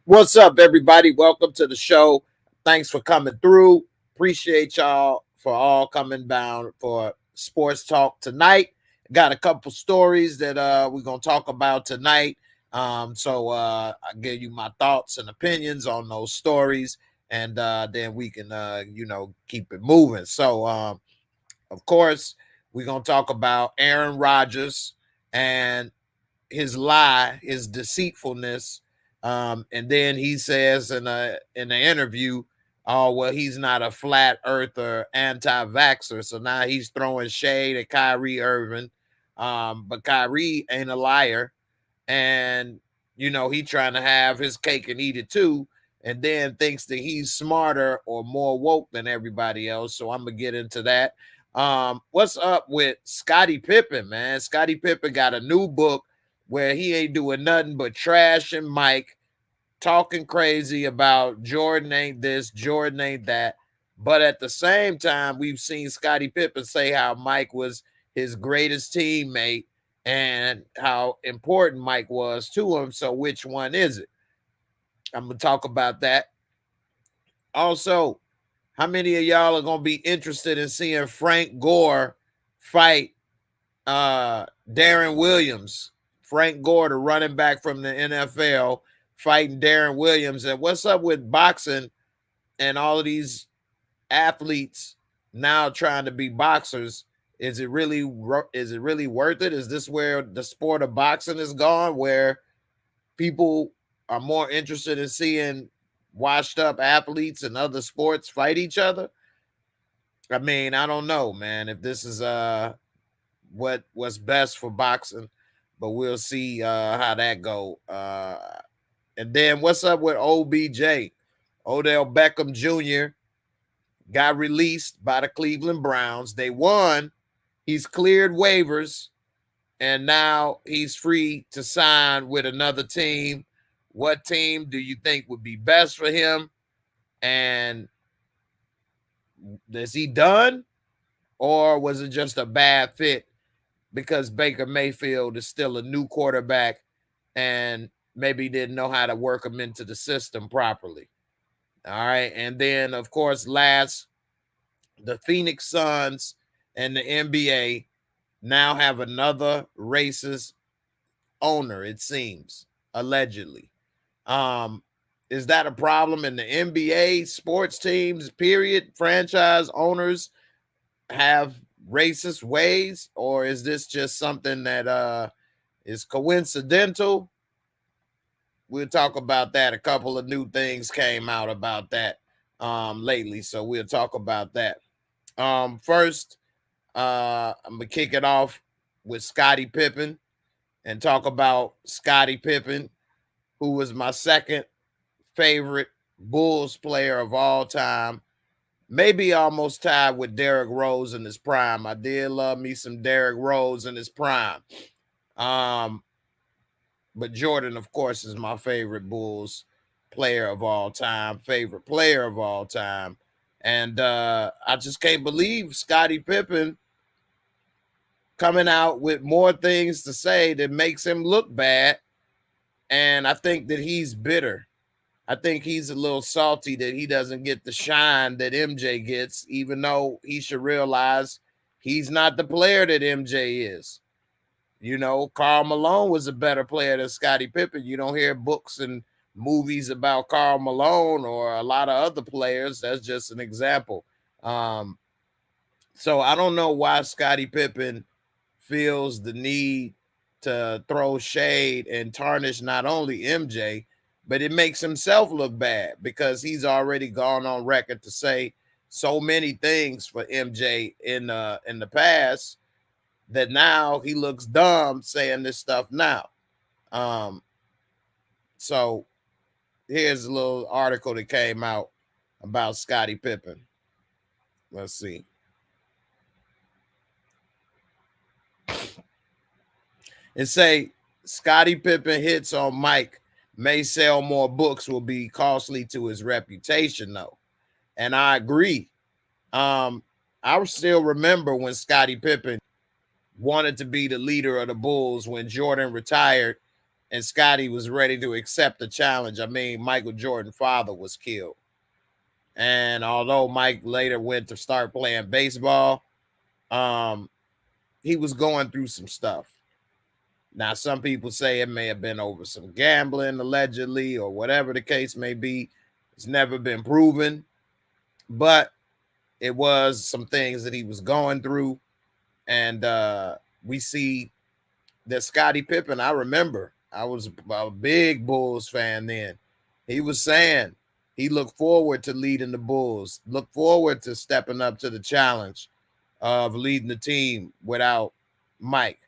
What's up, everybody? Welcome to the show. Thanks for coming through. Appreciate y'all for all coming down for sports talk tonight. Got a couple stories that we're gonna talk about tonight. So I give you my thoughts and opinions on those stories, and then we can keep it moving. So of course, we're gonna talk about Aaron Rodgers and his lie, his deceitfulness. And then he says in an interview, oh well, he's not a flat earther, anti-vaxxer. So now he's throwing shade at Kyrie Irving. But Kyrie ain't a liar, and he trying to have his cake and eat it too, and then thinks that he's smarter or more woke than everybody else. So I'm gonna get into that. What's up with Scottie Pippen, man? Scottie Pippen got a new book where he ain't doing nothing but trashing Mike, talking crazy about Jordan ain't this, Jordan ain't that. But at the same time, we've seen Scottie Pippen say how Mike was his greatest teammate and how important Mike was to him. So which one is it? I'm gonna talk about that. Also, how many of y'all are gonna be interested in seeing Frank Gore fight Darren Williams? Frank Gore, the running back from the NFL, fighting Darren Williams. And what's up with boxing and all of these athletes now trying to be boxers? Is it really worth it? Is this where the sport of boxing is gone, where people are more interested in seeing washed up athletes and other sports fight each other? I mean, I don't know, man, if this is what's best for boxing, but we'll see how that go. And then what's up with OBJ? Odell Beckham Jr. got released by the Cleveland Browns. They won. He's cleared waivers, and now he's free to sign with another team. What team do you think would be best for him? And is he done? Or was it just a bad fit because Baker Mayfield is still a new quarterback and maybe didn't know how to work him into the system properly? All right. And then, of course, last, the Phoenix Suns and the NBA now have another racist owner, it seems, allegedly. Um, is that a problem in the NBA? Sports teams, period, franchise owners have racist ways, or is this just something that is coincidental? We'll talk about that. A couple of new things came out about that lately, so we'll talk about that. First, I'm gonna kick it off with Scottie Pippen and talk about Scottie Pippen, who was my second favorite Bulls player of all time. Maybe almost tied with Derrick Rose in his prime. I did love me some Derrick Rose in his prime. Um, but Jordan, of course, is my favorite Bulls player of all time, favorite player of all time. And I just can't believe Scottie Pippen coming out with more things to say that makes him look bad. And I think that he's bitter. I think he's a little salty that he doesn't get the shine that MJ gets, even though he should realize he's not the player that MJ is. Karl Malone was a better player than Scottie Pippen. You don't hear books and movies about Karl Malone or a lot of other players. That's just an example. So I don't know why Scottie Pippen feels the need to throw shade and tarnish not only MJ, but it makes himself look bad because he's already gone on record to say so many things for MJ in the past that now he looks dumb saying this stuff now. Um, so here's a little article that came out about Scottie Pippen. Let's see. It say Scottie Pippen hits on Mike may sell more books, will be costly to his reputation, though. And I agree. I still remember when Scottie Pippen wanted to be the leader of the Bulls when Jordan retired, and Scotty was ready to accept the challenge. I mean, Michael Jordan's father was killed. And although Mike later went to start playing baseball, he was going through some stuff. Now, some people say it may have been over some gambling, allegedly, or whatever the case may be. It's never been proven, but it was some things that he was going through. And we see that Scottie Pippen, I remember, I was a big Bulls fan then. He was saying he looked forward to leading the Bulls, looked forward to stepping up to the challenge of leading the team without Mike.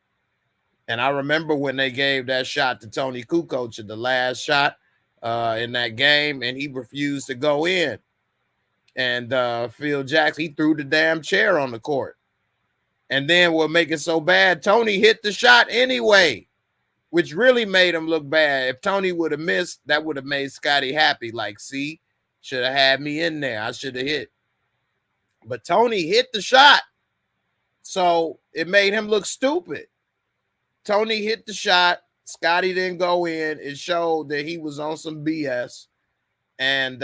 And I remember when they gave that shot to Tony Kukoc at the last shot in that game, and he refused to go in. And Phil Jackson, he threw the damn chair on the court. And then what make it so bad, Tony hit the shot anyway, which really made him look bad. If Tony would have missed, that would have made Scotty happy. Like, see, should have had me in there. I should have hit. But Tony hit the shot. So it made him look stupid. Tony hit the shot. Scotty didn't go in. It showed that he was on some BS. And,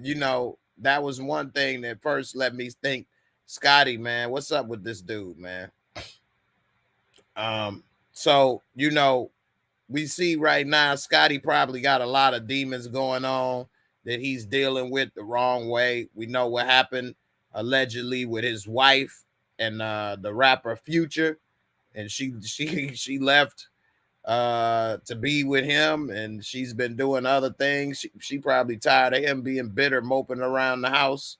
you know, that was one thing that first let me think, Scotty, man, what's up with this dude, man? So, you know, we see right now Scotty probably got a lot of demons going on that he's dealing with the wrong way. We know what happened allegedly with his wife and the rapper Future. And she left to be with him, and she's been doing other things. She probably tired of him being bitter, moping around the house.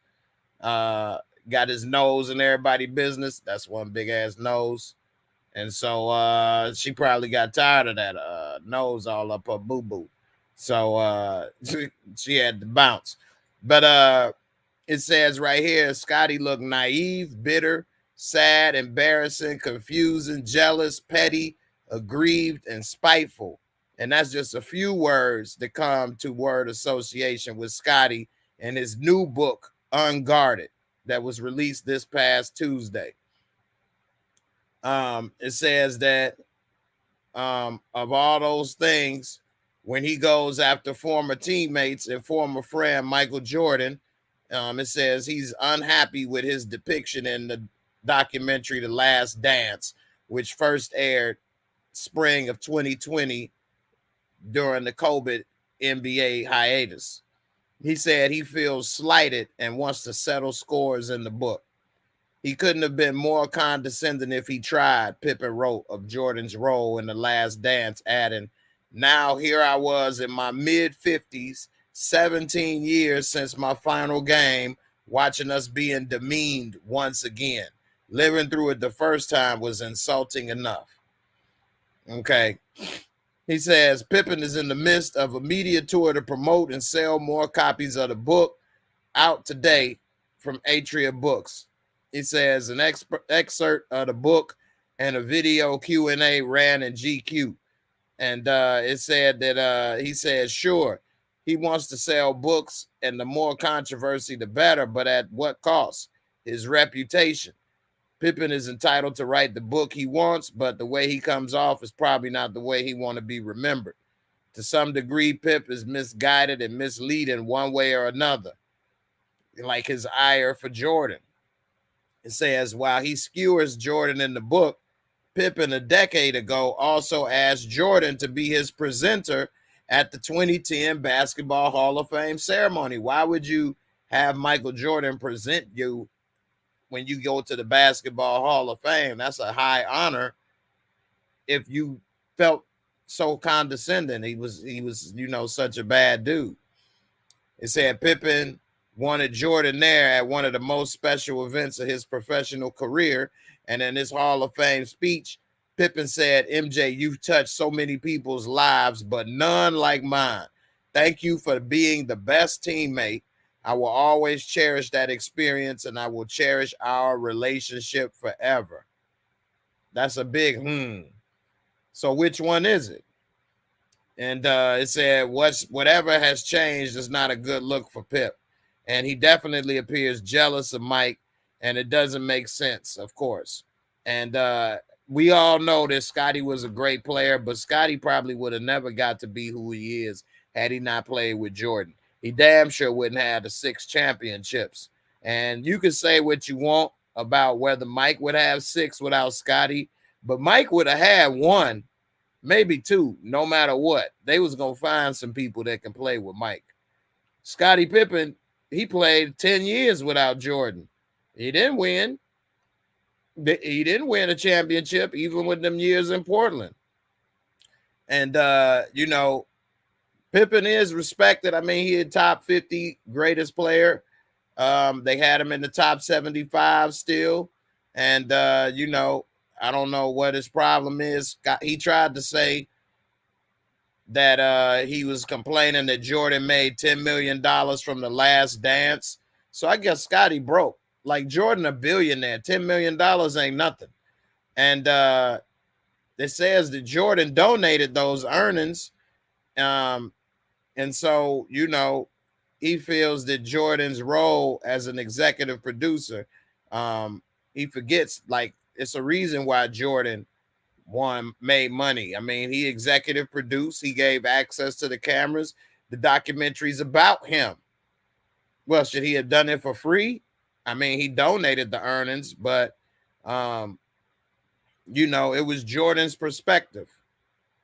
Got his nose in everybody's business. That's one big ass nose. And so she probably got tired of that nose all up her boo-boo. So she had to bounce. But it says right here, Scotty looked naive, bitter, sad, embarrassing, confusing, jealous, petty, aggrieved, and spiteful. And that's just a few words that come to word association with Scotty and his new book, Unguarded, that was released this past Tuesday. It says that of all those things, when he goes after former teammates and former friend Michael Jordan, it says he's unhappy with his depiction in the documentary The Last Dance, which first aired spring of 2020 during the COVID NBA hiatus. He said he feels slighted and wants to settle scores in the book. He couldn't have been more condescending if he tried, Pippen wrote of Jordan's role in The Last Dance, adding, now here I was in my mid-50s, 17 years since my final game, watching us being demeaned once again. Living through it the first time was insulting enough. Okay. He says Pippen is in the midst of a media tour to promote and sell more copies of the book out today from Atria Books. He says an excerpt of the book and a video Q&A ran in GQ. And it said that he says, sure, he wants to sell books and the more controversy, the better, but at what cost? His reputation. Pippen is entitled to write the book he wants, but the way he comes off is probably not the way he want to be remembered. To some degree, Pip is misguided and misleading one way or another, like his ire for Jordan. It says, while he skewers Jordan in the book, Pippen a decade ago also asked Jordan to be his presenter at the 2010 Basketball Hall of Fame ceremony. Why would you have Michael Jordan present you when you go to the Basketball Hall of Fame? That's a high honor. If you felt so condescending, he was, you know, such a bad dude. It said Pippen wanted Jordan there at one of the most special events of his professional career. And in his Hall of Fame speech, Pippen said, MJ, you've touched so many people's lives, but none like mine. Thank you for being the best teammate. I will always cherish that experience, and I will cherish our relationship forever. That's a big So which one is it? And it said, whatever has changed is not a good look for Pip. And he definitely appears jealous of Mike, and it doesn't make sense, of course. And we all know that Scotty was a great player, but Scotty probably would have never got to be who he is had he not played with Jordan. He damn sure wouldn't have the 6 championships. And you can say what you want about whether Mike would have 6 without Scotty, but Mike would have had 1, maybe 2, no matter what. They was going to find some people that can play with Mike. Scottie Pippen, he played 10 years without Jordan. He didn't win. He didn't win a championship even with them years in Portland. And, Pippen is respected. I mean, he had top 50 greatest player. They had him in the top 75 still. And, I don't know what his problem is. He tried to say that he was complaining that Jordan made $10 million from The Last Dance. So I guess Scotty broke. Like Jordan, a billionaire, $10 million ain't nothing. And it says that Jordan donated those earnings. And so, he feels that Jordan's role as an executive producer, he forgets, like, it's a reason why Jordan made money. I mean, he executive produced. He gave access to the cameras. The documentary's about him. Well, should he have done it for free? I mean, he donated the earnings, but, it was Jordan's perspective.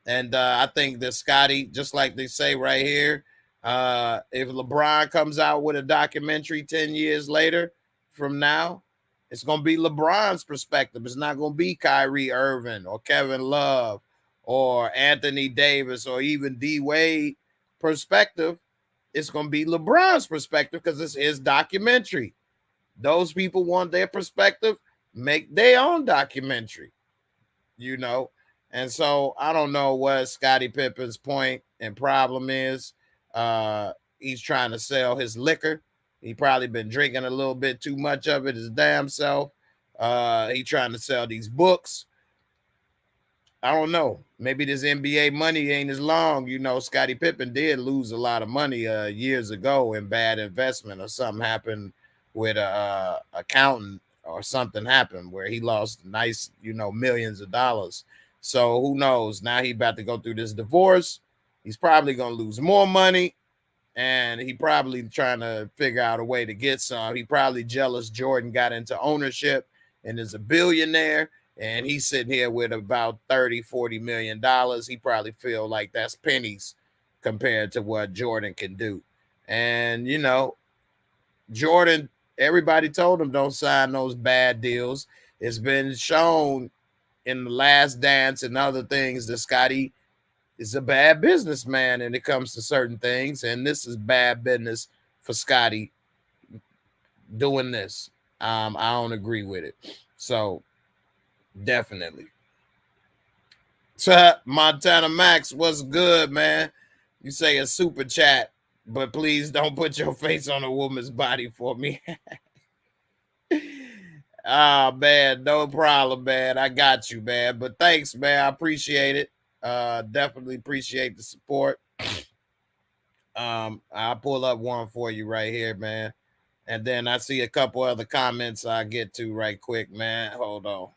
And I think that Scotty, just like they say right here, if LeBron comes out with a documentary 10 years later from now, it's going to be LeBron's perspective. It's not going to be Kyrie Irving or Kevin Love or Anthony Davis or even D Wade perspective. It's going to be LeBron's perspective because it's his documentary. Those people want their perspective, make their own documentary, And so I don't know what Scottie Pippen's point and problem is. He's trying to sell his liquor. He probably been drinking a little bit too much of it his damn self. He trying to sell these books. I don't know. Maybe this NBA money ain't as long. Scottie Pippen did lose a lot of money years ago in bad investment or something happened with a accountant or something happened where he lost nice, millions of dollars. So who knows? Now he about to go through this divorce. He's probably going to lose more money. And he probably trying to figure out a way to get some. He probably jealous Jordan got into ownership and is a billionaire. And he's sitting here with about $30-40 million. He probably feel like that's pennies compared to what Jordan can do. And, Jordan, everybody told him don't sign those bad deals. It's been shown in The Last Dance and other things that Scotty is a bad businessman when it comes to certain things. And this is bad business for Scotty doing this. I don't agree with it. So definitely. So Montana Max, what's good, man? You say a super chat, but please don't put your face on a woman's body for me. Man, no problem, man. I got you, man. But thanks, man. I appreciate it. Definitely appreciate the support. I'll pull up one for you right here, man. And then I see a couple other comments I'll get to right quick, man. Hold on.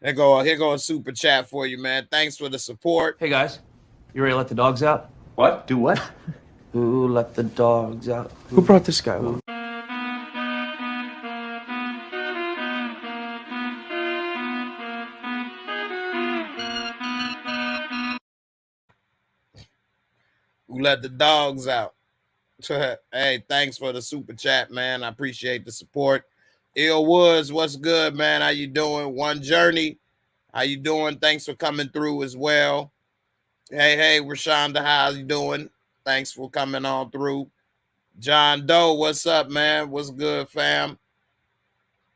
Here go a super chat for you, man. Thanks for the support. Hey, guys. You ready to let the dogs out? What? Do what? Who let the dogs out? Who brought this guy? Who? Who let the dogs out? Hey, thanks for the super chat, man. I appreciate the support. Ill Woods, what's good, man? How you doing? One Journey, how you doing? Thanks for coming through as well. Hey, Rashonda, how you doing? Thanks for coming on through. John Doe, what's up, man? What's good, fam?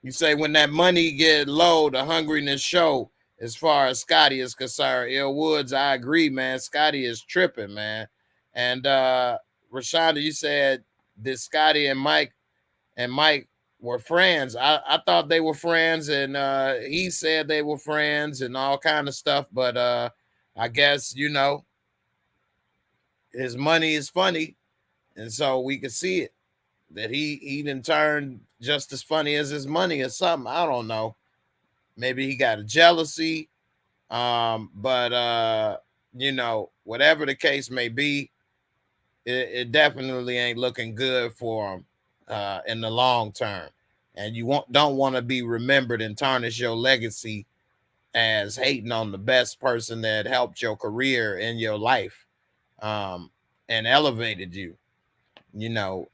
You say when that money get low, the hungriness show as far as Scotty is concerned. Ill Woods, I agree, man. Scotty is tripping, man. And Rashonda, you said that Scotty and Mike were friends. I thought they were friends, and he said they were friends and all kind of stuff. But I guess, his money is funny. And so we could see it, that he didn't turn just as funny as his money or something. I don't know. Maybe he got a jealousy. But you know, whatever the case may be, it definitely ain't looking good for him in the long term. And you don't want to be remembered and tarnish your legacy as hating on the best person that helped your career in your life and elevated you. You know,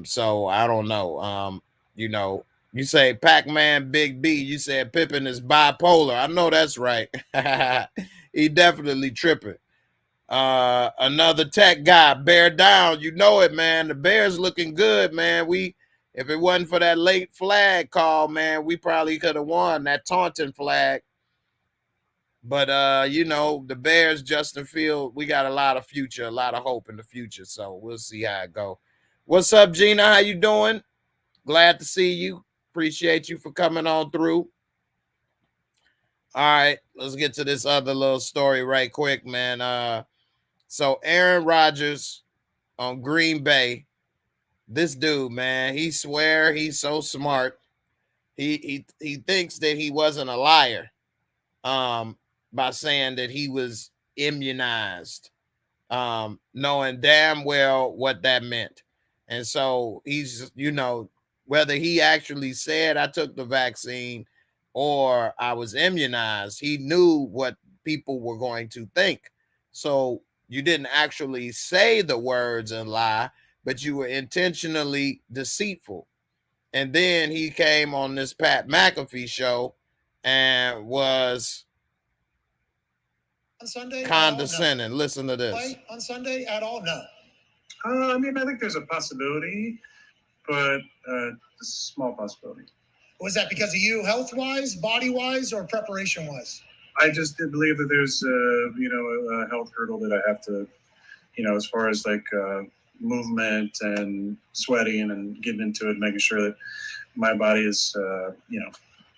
so I don't know. You know, you say Pac-Man Big B, you said Pippen is bipolar. I know that's right. He definitely tripping. Another tech guy, bear down. You know it, man. The Bears looking good, man. If it wasn't for that late flag call, man, we probably could have won that taunting flag. But you know, the Bears, Justin Field, we got a lot of future, a lot of hope in the future. So we'll see how it go. What's up, Gina? How you doing? Glad to see you. Appreciate you for coming on through. All right, let's get to this other little story right quick, man. So Aaron Rodgers on Green Bay, this dude, man, he swear he's so smart. He thinks that he wasn't a liar by saying that he was immunized, knowing damn well what that meant. And so he's, you know, whether he actually said I took the vaccine or I was immunized, he knew what people were going to think. So you didn't actually say the words and lie, but you were intentionally deceitful. And then he came on this Pat McAfee show and was on Sunday condescending. No. Listen to this. Play on Sunday at all? No. I mean, I think there's a possibility, but a small possibility. Was that because of you, health-wise, body-wise, or preparation-wise? I just did believe that there's, a health hurdle that I have to, as far as like movement and sweating and getting into it, making sure that my body is,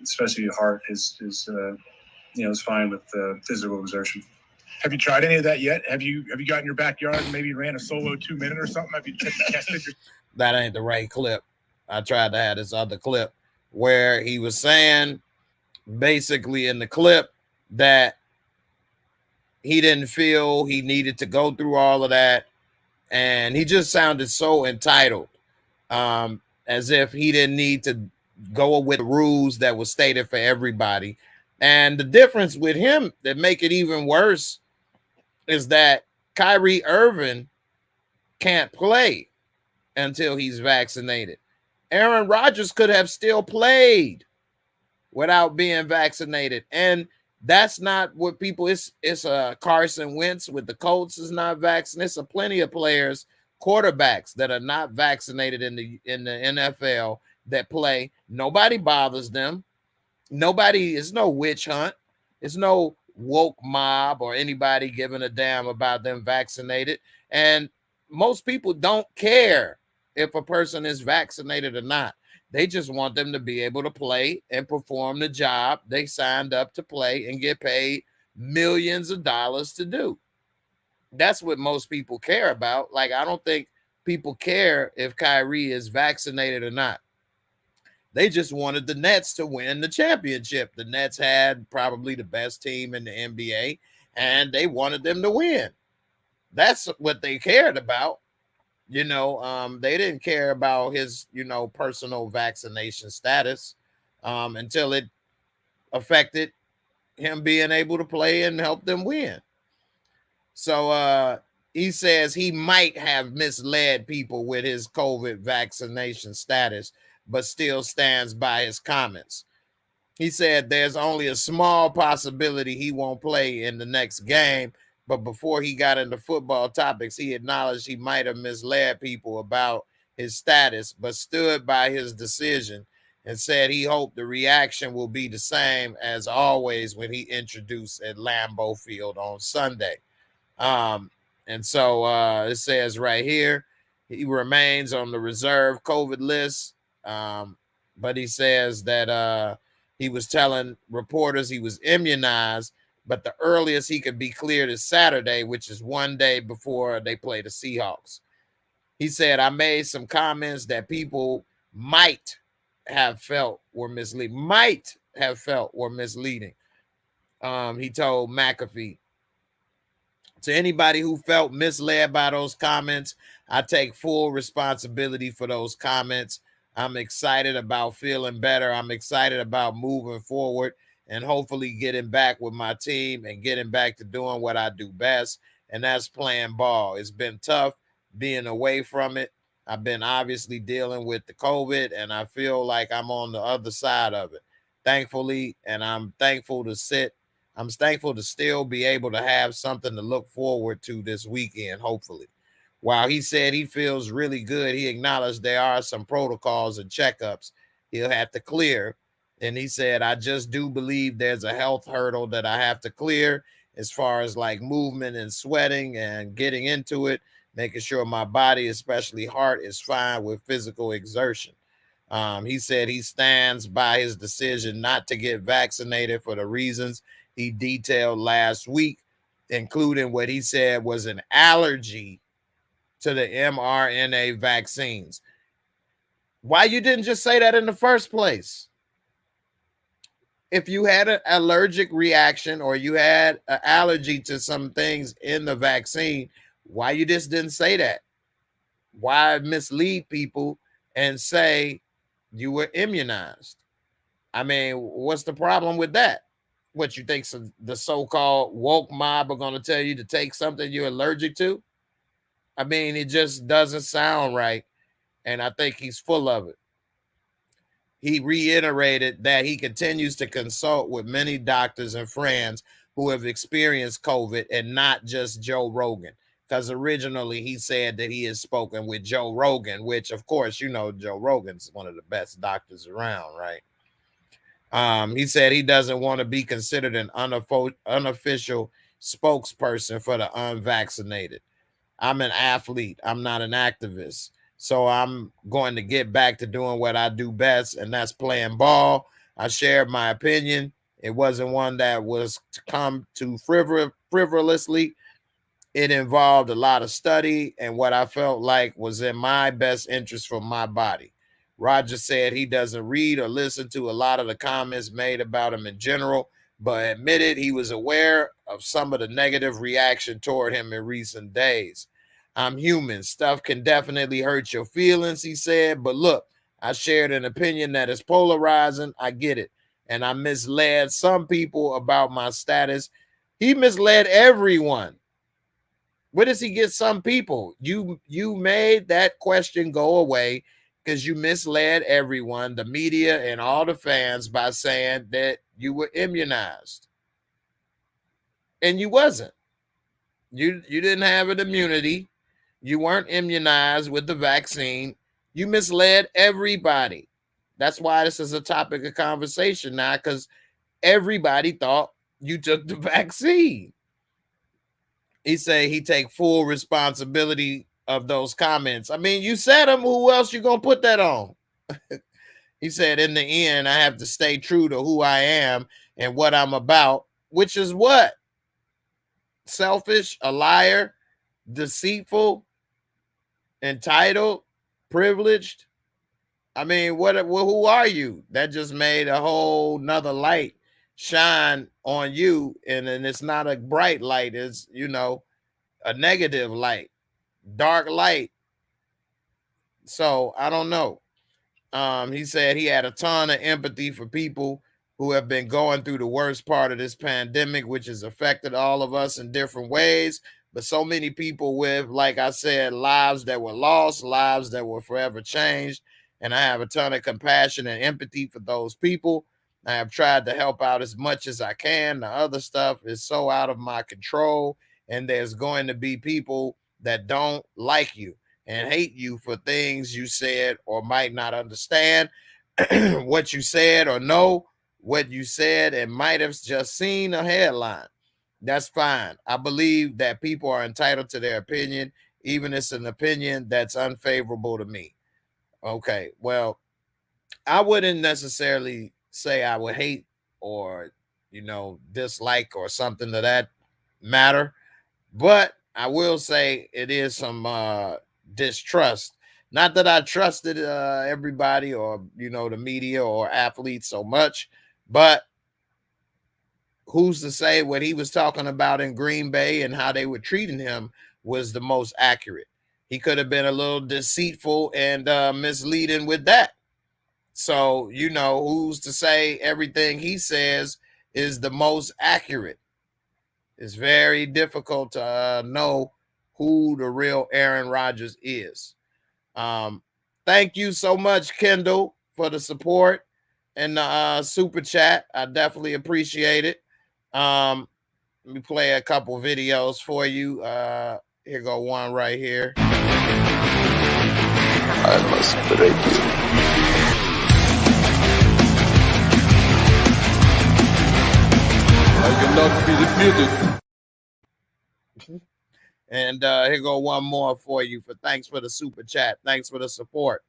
especially your heart is fine with physical exertion. Have you tried any of that yet? Have you got in your backyard and maybe ran a solo 2-minute or something? Have you tested your... That ain't the right clip. I tried to have this other clip where he was saying basically in the clip that he didn't feel he needed to go through all of that. And he just sounded so entitled, as if he didn't need to go with the rules that was stated for everybody. And the difference with him that make it even worse is that Kyrie Irving can't play until he's vaccinated. Aaron Rodgers could have still played without being vaccinated. And that's not what people, it's Carson Wentz with the Colts is not vaccinated. It's plenty of players, quarterbacks that are not vaccinated in the NFL that play. Nobody bothers them. Nobody, it's no witch hunt. It's no woke mob or anybody giving a damn about them vaccinated. And most people don't care if a person is vaccinated or not. They just want them to be able to play and perform the job they signed up to play and get paid millions of dollars to do. That's what most people care about. Like, I don't think people care if Kyrie is vaccinated or not. They just wanted the Nets to win the championship. The Nets had probably the best team in the NBA, and they wanted them to win. That's what they cared about. They didn't care about his, personal vaccination status until it affected him being able to play and help them win. So he says he might have misled people with his COVID vaccination status, but still stands by his comments. He said there's only a small possibility he won't play in the next game. But before he got into football topics, he acknowledged he might have misled people about his status, but stood by his decision and said he hoped the reaction will be the same as always when he introduced at Lambeau Field on Sunday. And so it says right here, he remains on the reserve COVID list. But he says that he was telling reporters he was immunized, but the earliest he could be cleared is Saturday, which is one day before they play the Seahawks. He said, I made some comments that people might have felt were misleading. Might have felt were misleading. He told McAfee, to anybody who felt misled by those comments, I take full responsibility for those comments. I'm excited about feeling better. I'm excited about moving forward and hopefully getting back with my team and getting back to doing what I do best, and that's playing ball. It's been tough being away from it. I've been obviously dealing with the COVID, and I feel like I'm on the other side of it, thankfully, and I'm thankful to still be able to have something to look forward to this weekend, hopefully. While he said he feels really good, he acknowledged there are some protocols and checkups he'll have to clear. And he said, I just do believe there's a health hurdle that I have to clear as far as like movement and sweating and getting into it, making sure my body, especially heart, is fine with physical exertion. He said he stands by his decision not to get vaccinated for the reasons he detailed last week, including what he said was an allergy to the mRNA vaccines. Why you didn't just say that in the first place? If you had an allergic reaction or you had an allergy to some things in the vaccine, why you just didn't say that? Why mislead people and say you were immunized? I mean, what's the problem with that? What you think the so-called woke mob are going to tell you to take something you're allergic to? I mean, it just doesn't sound right, and I think he's full of it. He reiterated that he continues to consult with many doctors and friends who have experienced COVID and not just Joe Rogan, because originally he said that he has spoken with Joe Rogan, which, of course, you know, Joe Rogan's one of the best doctors around, right? He said he doesn't want to be considered an unofficial spokesperson for the unvaccinated. I'm an athlete. I'm not an activist. So I'm going to get back to doing what I do best, and that's playing ball. I shared my opinion. It wasn't one that was to come to frivolously. It involved a lot of study and what I felt like was in my best interest for my body. Rodgers said he doesn't read or listen to a lot of the comments made about him in general, but admitted he was aware of some of the negative reaction toward him in recent days. I'm human. Stuff can definitely hurt your feelings, he said, but look, I shared an opinion that is polarizing. I get it. And I misled some people about my status. He misled everyone. Where does he get some people? You made that question go away because you misled everyone, the media and all the fans, by saying that you were immunized. And you wasn't. You didn't have an immunity. You weren't immunized with the vaccine. You misled everybody. That's why this is a topic of conversation now, because everybody thought you took the vaccine. He said he take full responsibility of those comments. I mean, you said them. Who else you gonna put that on? He said, in the end, I have to stay true to who I am and what I'm about, which is what? Selfish, a liar, deceitful, entitled, privileged. I mean, who are you? That just made a whole nother light shine on you, and it's not a bright light. It's, you know, a negative light, dark light. So I don't know. He said he had a ton of empathy for people who have been going through the worst part of this pandemic, which has affected all of us in different ways. But so many people with, like I said, lives that were lost, lives that were forever changed. And I have a ton of compassion and empathy for those people. I have tried to help out as much as I can. The other stuff is so out of my control. And there's going to be people that don't like you and hate you for things you said or might not understand what you said or know what you said and might have just seen a headline. That's fine. I believe that people are entitled to their opinion, even if it's an opinion that's unfavorable to me. Okay, well, I wouldn't necessarily say I would hate or, you know, dislike or something to that matter, but I will say it is some distrust. Not that I trusted everybody or, you know, the media or athletes so much, But who's to say what he was talking about in Green Bay and how they were treating him was the most accurate? He could have been a little deceitful and misleading with that. So, you know, who's to say everything he says is the most accurate? It's very difficult to know who the real Aaron Rodgers is. Thank you so much, Kendall, for the support and the super chat. I definitely appreciate it. Let me play a couple videos for you. Here go one right here. I must break you. I cannot be defeated. And here go one more for you. Thanks for the super chat. Thanks for the support.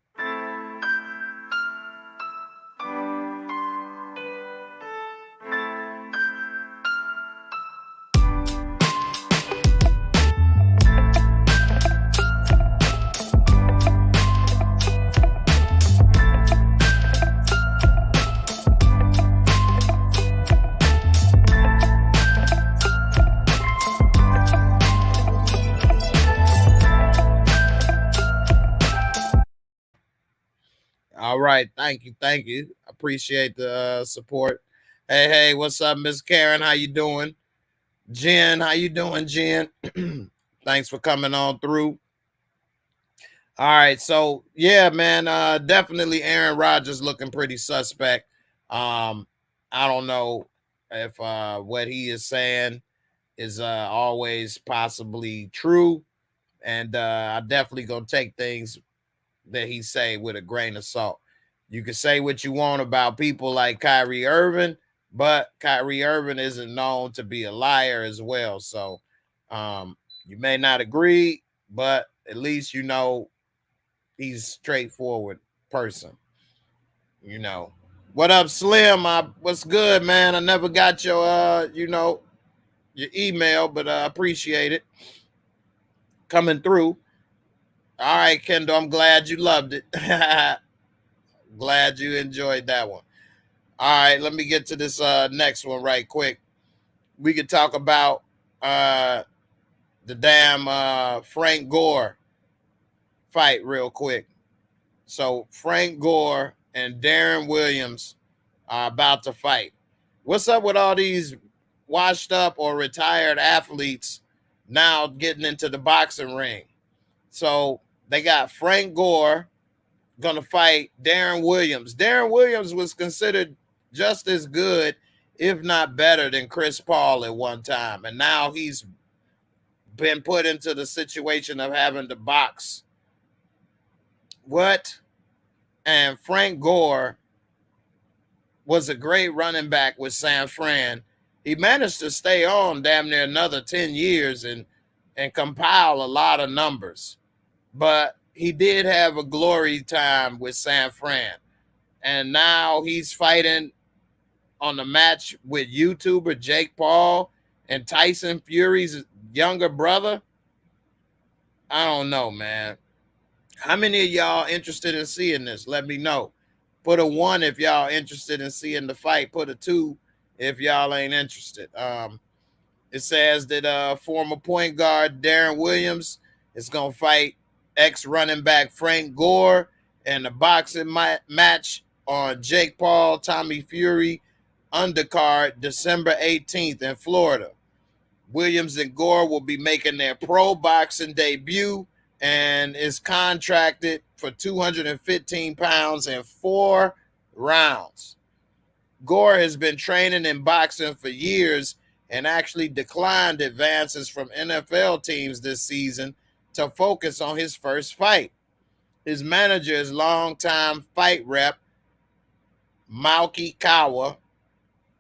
All right. Thank you. Thank you. Appreciate the support. Hey, what's up, Miss Karen? How you doing? Jen, how you doing, Jen? Thanks for coming on through. All right. So, yeah, man, definitely Aaron Rodgers looking pretty suspect. I don't know if what he is saying is always possibly true. And I definitely going to take things that he say with a grain of salt. You can say what you want about people like Kyrie Irving, but Kyrie Irving isn't known to be a liar as well. So you may not agree, but at least you know he's a straightforward person. You know. What up, Slim? What's good, man? I never got your your email, but I appreciate it coming through. All right, Kendall, I'm glad you loved it. Glad you enjoyed that one. All right, let me get to this next one right quick. We could talk about the damn Frank Gore fight real quick. So Frank Gore and Darren Williams are about to fight. What's up with all these washed up or retired athletes now getting into the boxing ring? So they got Frank Gore going to fight Darren Williams. Darren Williams was considered just as good, if not better, than Chris Paul at one time. And now he's been put into the situation of having to box. What? And Frank Gore was a great running back with San Fran. He managed to stay on damn near another 10 years and compile a lot of numbers. But he did have a glory time with San Fran. And now he's fighting on the match with YouTuber Jake Paul and Tyson Fury's younger brother. I don't know, man. How many of y'all interested in seeing this? Let me know. Put a 1 if y'all interested in seeing the fight. Put a 2 if y'all ain't interested. It says that former point guard Darren Williams is going to fight ex-running back Frank Gore in a boxing match on Jake Paul, Tommy Fury undercard December 18th in Florida. Williams and Gore will be making their pro boxing debut and is contracted for 215 pounds in 4 rounds. Gore has been training in boxing for years and actually declined advances from NFL teams this season to focus on his first fight. His manager is longtime fight rep Mauki Kawa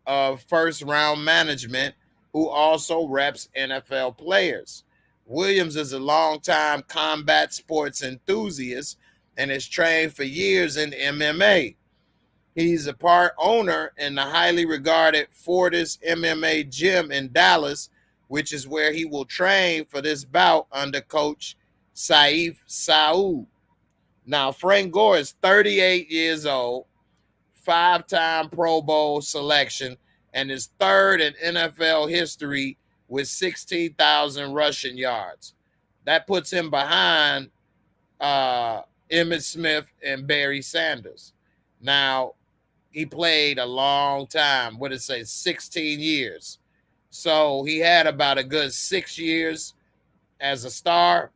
of First Round Management, who also reps NFL players. Williams is a longtime combat sports enthusiast and has trained for years in MMA. He's a part owner in the highly regarded Fortis MMA gym in Dallas, which is where he will train for this bout under coach Saif Saud. Now, Frank Gore is 38 years old, 5-time Pro Bowl selection and is third in NFL history with 16,000 rushing yards. That puts him behind Emmitt Smith and Barry Sanders. Now, he played a long time. What did it say? 16 years. So he had about a good 6 years as a star,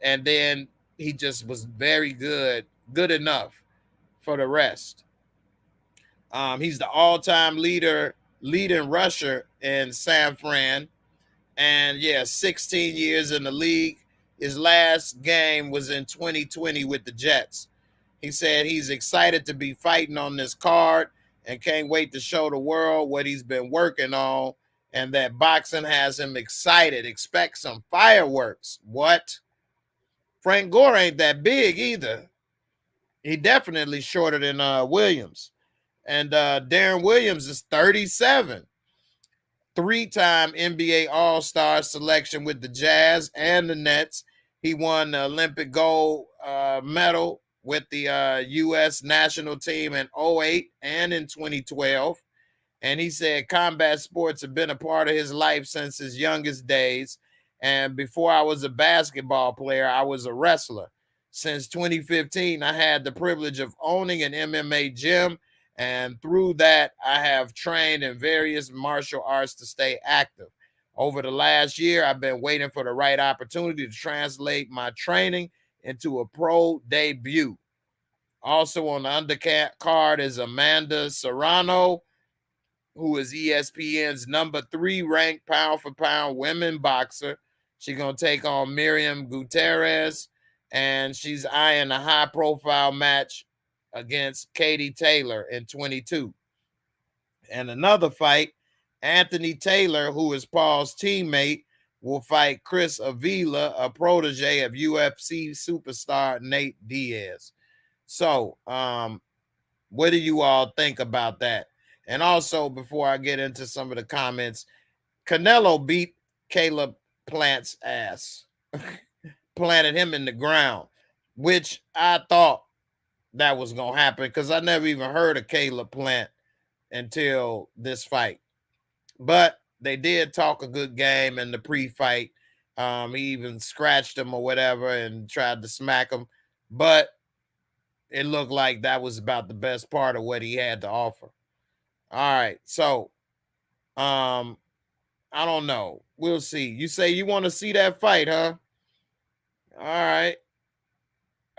and then he just was very good enough for the rest. He's the all-time leading rusher in San Fran, and 16 years in the league. His last game was in 2020 with the Jets. He said he's excited to be fighting on this card and can't wait to show the world what he's been working on, and that boxing has him excited. Expect some fireworks. What? Frank Gore ain't that big either. He definitely shorter than Williams. And Darren Williams is 37. 3-time NBA All-Star selection with the Jazz and the Nets. He won the Olympic gold medal with the U.S. national team in 2008 and in 2012. And he said combat sports have been a part of his life since his youngest days. And before I was a basketball player, I was a wrestler. Since 2015, I had the privilege of owning an MMA gym. And through that, I have trained in various martial arts to stay active. Over the last year, I've been waiting for the right opportunity to translate my training into a pro debut. Also on the undercard is Amanda Serrano, who is ESPN's number 3 ranked pound-for-pound women boxer. She's going to take on Miriam Gutierrez, and she's eyeing a high-profile match against Katie Taylor in 22. And another fight, Anthony Taylor, who is Paul's teammate, will fight Chris Avila, a protege of UFC superstar Nate Diaz. So, what do you all think about that? And also, before I get into some of the comments, Canelo beat Caleb Plant's ass, planted him in the ground, which I thought that was going to happen because I never even heard of Caleb Plant until this fight. But they did talk a good game in the pre-fight. He even scratched him or whatever and tried to smack him. But it looked like that was about the best part of what he had to offer. All right. So, I don't know. We'll see. You say you want to see that fight, huh? All right.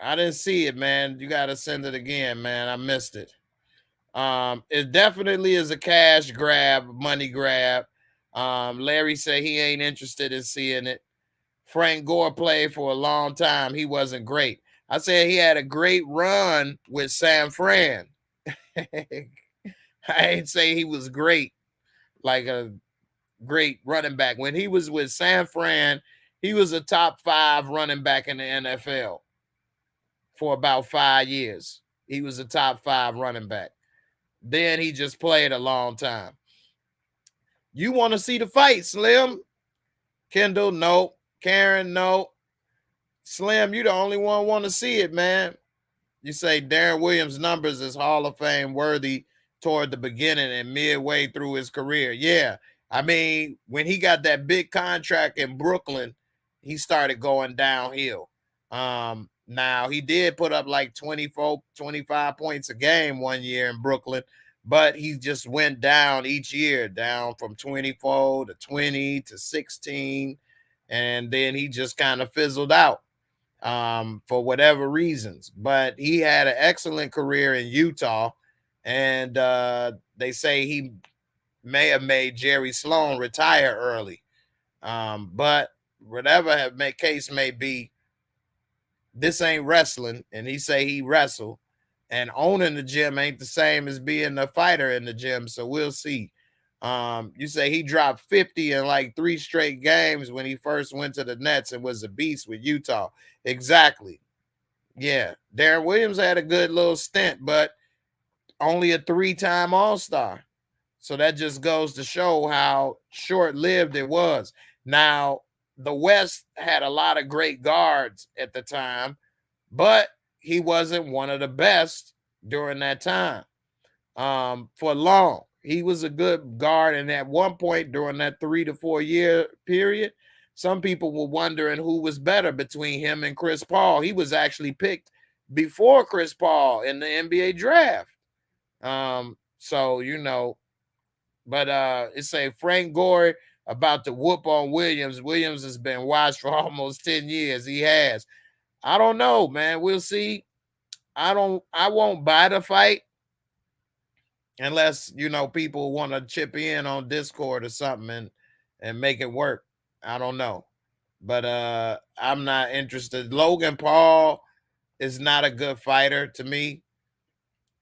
I didn't see it, man. You got to send it again, man. I missed it. It definitely is a cash grab, money grab. Larry said he ain't interested in seeing it. Frank Gore played for a long time. He wasn't great. I said he had a great run with San Fran. I ain't say he was great, like a great running back. When he was with San Fran, he was a top 5 running back in the NFL for about 5 years. He was a top 5 running back. Then he just played a long time. You want to see the fight, Slim? Kendall, no. Karen, no. Slim, you the only one want to see it, man. You say Darren Williams' numbers is Hall of Fame worthy toward the beginning and midway through his career. Yeah. I mean, when he got that big contract in Brooklyn, he started going downhill. Now, he did put up like 24, 25 points a game one year in Brooklyn, but he just went down each year, down from 24 to 20 to 16, and then he just kind of fizzled out for whatever reasons. But he had an excellent career in Utah, and they say he may have made Jerry Sloan retire early. But whatever case may be, this ain't wrestling, and he say he wrestled, and owning the gym ain't the same as being a fighter in the gym, so we'll see. You say he dropped 50 in like 3 straight games when he first went to the Nets and was a beast with Utah. Exactly. Yeah, Darren Williams had a good little stint, but only a 3-time All-Star. So that just goes to show how short-lived it was. Now, the West had a lot of great guards at the time, but he wasn't one of the best during that time. for long. He was a good guard, and at one point during that 3 to 4 year period, some people were wondering who was better between him and Chris Paul. He was actually picked before Chris Paul in the NBA draft. So but it say Frank Gore about to whoop on Williams. Williams has been watched for almost 10 years. He has. I don't know, man. We'll see. I won't buy the fight unless people want to chip in on Discord or something and make it work. I don't know. But I'm not interested. Logan Paul is not a good fighter to me.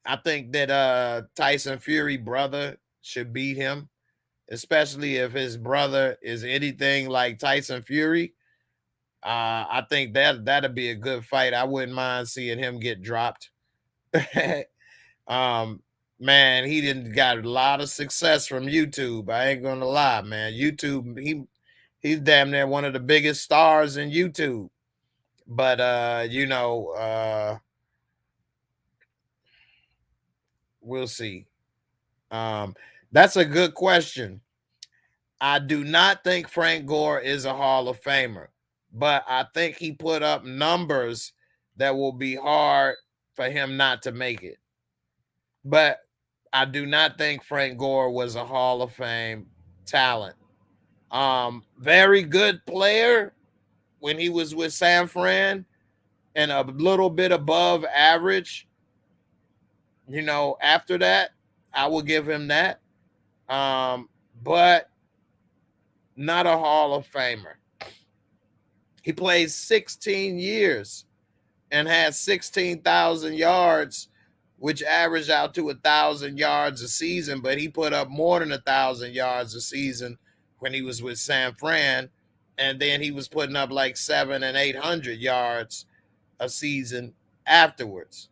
I think that Tyson Fury brother should beat him, especially if his brother is anything like Tyson Fury. I think that'd be a good fight. I wouldn't mind seeing him get dropped. Man, he didn't got a lot of success from YouTube. I ain't gonna lie, man. YouTube, he's damn near one of the biggest stars in YouTube. But we'll see. That's a good question. I do not think Frank Gore is a Hall of Famer, but I think he put up numbers that will be hard for him not to make it. But I do not think Frank Gore was a Hall of Fame talent. Very good player when he was with San Fran, and a little bit above average. After that, I will give him that. But not a Hall of Famer. He played 16 years and had 16,000 yards, which averaged out to 1,000 yards a season, but he put up more than 1,000 yards a season when he was with San Fran, and then he was putting up like 700 and 800 yards a season afterwards.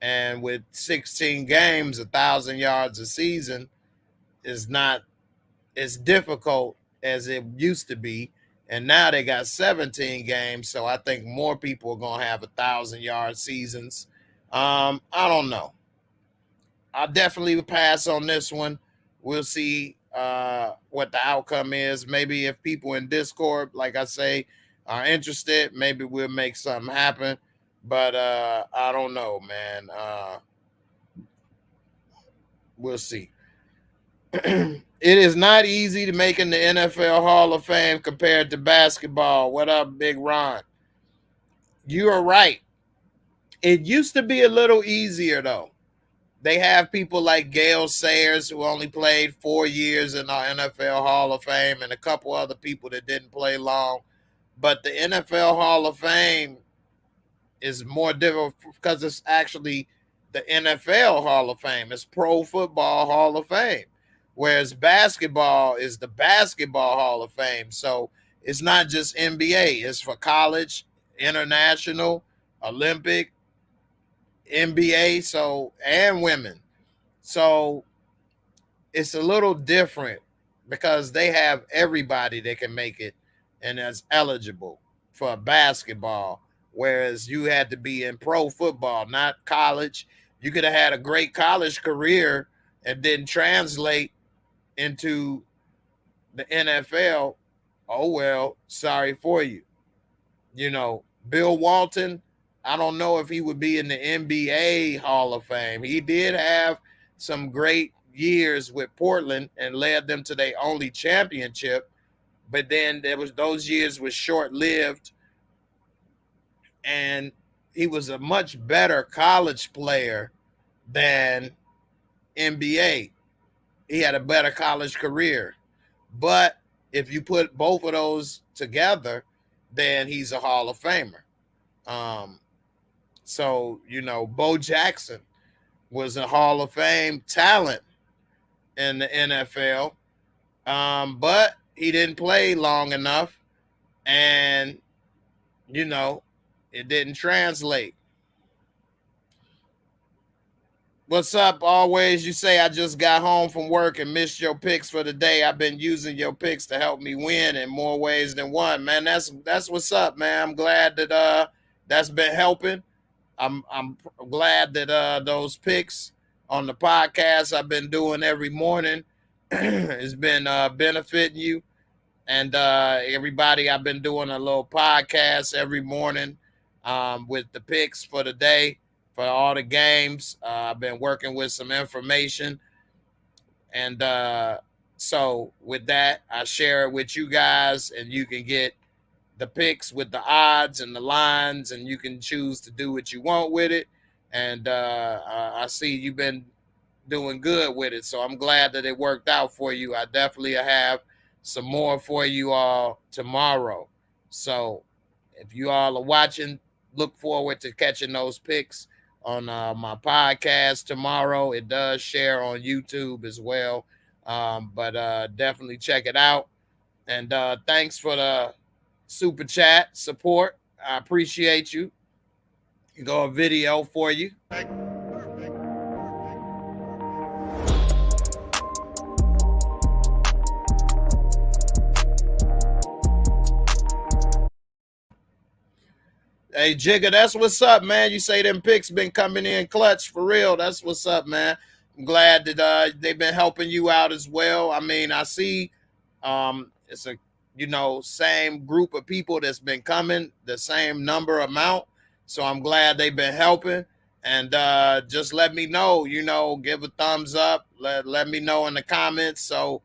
And with 16 games, 1,000 yards a season is not as difficult as it used to be. And now they got 17 games, so I think more people are going to have 1,000-yard seasons. I don't know. I'll definitely pass on this one. We'll see what the outcome is. Maybe if people in Discord, like I say, are interested, maybe we'll make something happen. But I don't know, man. We'll see. It is not easy to make in the NFL Hall of Fame compared to basketball. What up, Big Ron? You are right. It used to be a little easier, though. They have people like Gale Sayers, who only played 4 years in the NFL Hall of Fame, and a couple other people that didn't play long. But the NFL Hall of Fame is more difficult because it's actually the NFL Hall of Fame. It's Pro Football Hall of Fame, whereas basketball is the Basketball Hall of Fame. So it's not just NBA. It's for college, international, Olympic, NBA, and women. So it's a little different because they have everybody that can make it and that's eligible for basketball, whereas you had to be in pro football, not college. You could have had a great college career and didn't translate into the NFL. Oh, well, sorry for you. Bill Walton, I don't know if he would be in the NBA Hall of Fame. He did have some great years with Portland and led them to their only championship, but then those years was short-lived, and he was a much better college player than NBA. He had a better college career. But if you put both of those together, then he's a Hall of Famer. So, Bo Jackson was a Hall of Fame talent in the NFL, but he didn't play long enough, and, it didn't translate. What's up? Always, you say, I just got home from work and missed your picks for the day. I've been using your picks to help me win in more ways than one. Man, that's what's up, man. I'm glad that that's been helping. I'm glad that those picks on the podcast I've been doing every morning has been benefiting you. And everybody, I've been doing a little podcast every morning with the picks for the day for all the games. I've been working with some information. And so with that, I share it with you guys, and you can get the picks with the odds and the lines, and you can choose to do what you want with it. And I see you've been doing good with it, so I'm glad that it worked out for you. I definitely have some more for you all tomorrow. So if you all are watching, look forward to catching those picks on my podcast tomorrow. It does share on YouTube as well, but definitely check it out. And thanks for the super chat support. I appreciate you. Go a video for you. Hey, Jigga, that's what's up, man. You say them picks been coming in clutch for real. That's what's up, man. I'm glad that they've been helping you out as well. I mean, I see it's a, same group of people that's been coming, the same number amount. So I'm glad they've been helping. And just let me know, give a thumbs up. Let me know in the comments so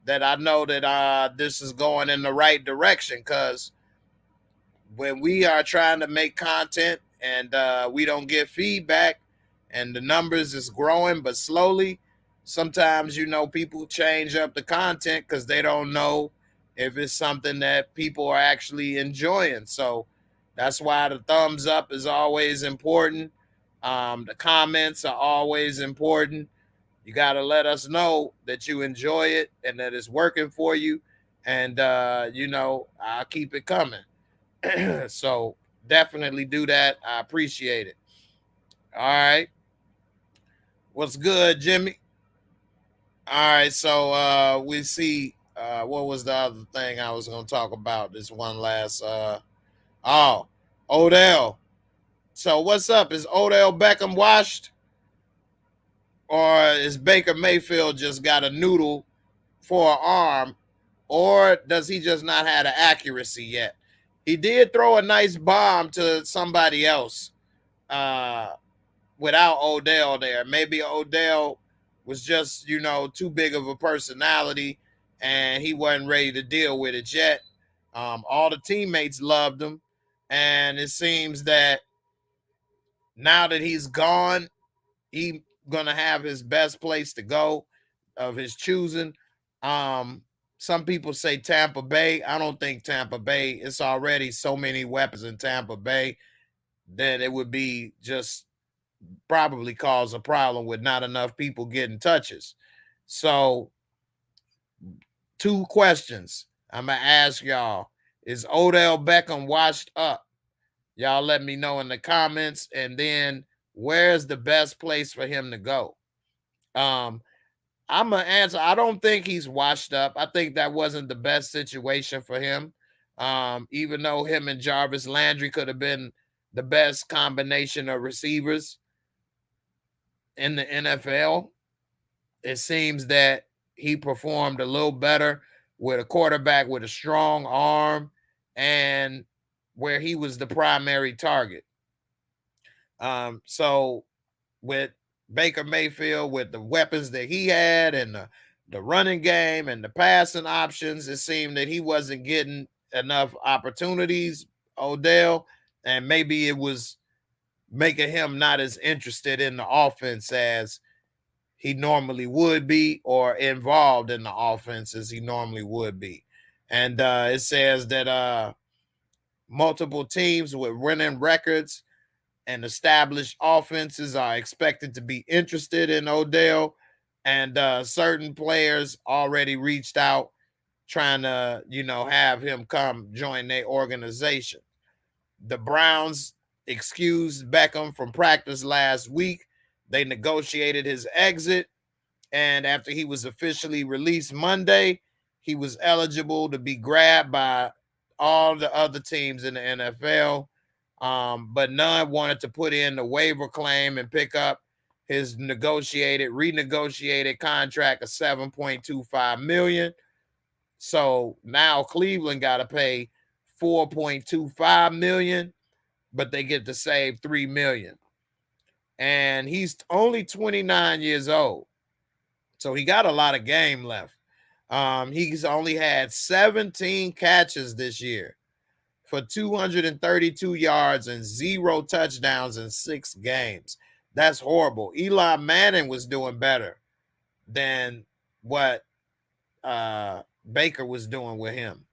that I know that this is going in the right direction, because when we are trying to make content and we don't get feedback and the numbers is growing but slowly, sometimes people change up the content because they don't know if it's something that people are actually enjoying. So that's why the thumbs up is always important. The comments are always important. You got to let us know that you enjoy it and that it's working for you, and I'll keep it coming. So definitely do that. I appreciate it. All right. What's good, Jimmy? All right. So we see what was the other thing I was going to talk about? This one last Odell. So what's up? Is Odell Beckham washed? Or is Baker Mayfield just got a noodle for an arm? Or does he just not have the accuracy yet? He did throw a nice bomb to somebody else without Odell there. Maybe Odell was just, too big of a personality and he wasn't ready to deal with it yet. All the teammates loved him. And it seems that now that he's gone, he's going to have his best place to go of his choosing. Some people say Tampa Bay. I don't think Tampa Bay. It's already so many weapons in Tampa Bay that it would be just probably cause a problem with not enough people getting touches. So 2 questions I'm going to ask y'all. Is Odell Beckham washed up? Y'all let me know in the comments. And then where's the best place for him to go? I'm going to answer. I don't think he's washed up. I think that wasn't the best situation for him. Even though him and Jarvis Landry could have been the best combination of receivers in the NFL, it seems that he performed a little better with a quarterback with a strong arm and where he was the primary target. So with Baker Mayfield, with the weapons that he had and the running game and the passing options, it seemed that he wasn't getting enough opportunities, Odell, and maybe it was making him not as interested in the offense as he normally would be, or involved in the offense as he normally would be. And it says that multiple teams with winning records and established offenses are expected to be interested in Odell, and certain players already reached out trying to, have him come join their organization. The Browns excused Beckham from practice last week. They negotiated his exit, and after he was officially released Monday, he was eligible to be grabbed by all the other teams in the NFL. But none wanted to put in the waiver claim and pick up his renegotiated contract of $7.25 million. So now Cleveland got to pay $4.25 million, but they get to save $3 million. And he's only 29 years old. So he got a lot of game left. He's only had 17 catches this year for 232 yards and 0 touchdowns in 6 games. That's horrible. Eli Manning was doing better than what Baker was doing with him.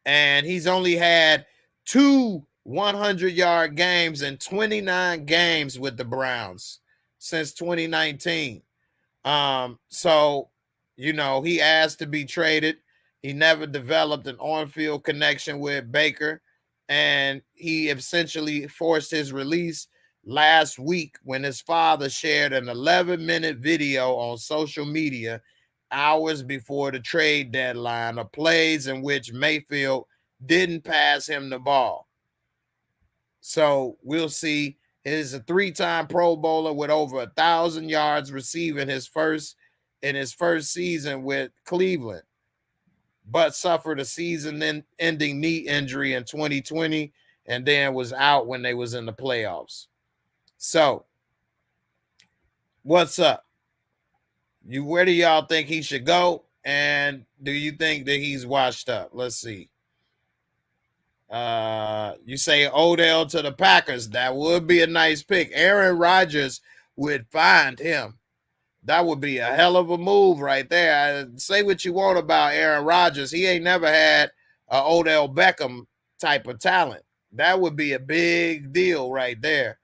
And he's only had 2 100-yard games in 29 games with the Browns since 2019. So, you know, he asked to be traded. He never developed an on-field connection with Baker, and he essentially forced his release last week when his father shared an 11-minute video on social media hours before the trade deadline of plays in which Mayfield didn't pass him the ball. So we'll see. He's a 3-time Pro Bowler with over 1,000 yards receiving in his first season with Cleveland, but suffered a season-ending knee injury in 2020 and then was out when they was in the playoffs. So, what's up? Where do y'all think he should go? And do you think that he's washed up? Let's see. You say Odell to the Packers. That would be a nice pick. Aaron Rodgers would find him. That would be a hell of a move right there. Say what you want about Aaron Rodgers. He ain't never had an Odell Beckham type of talent. That would be a big deal right there.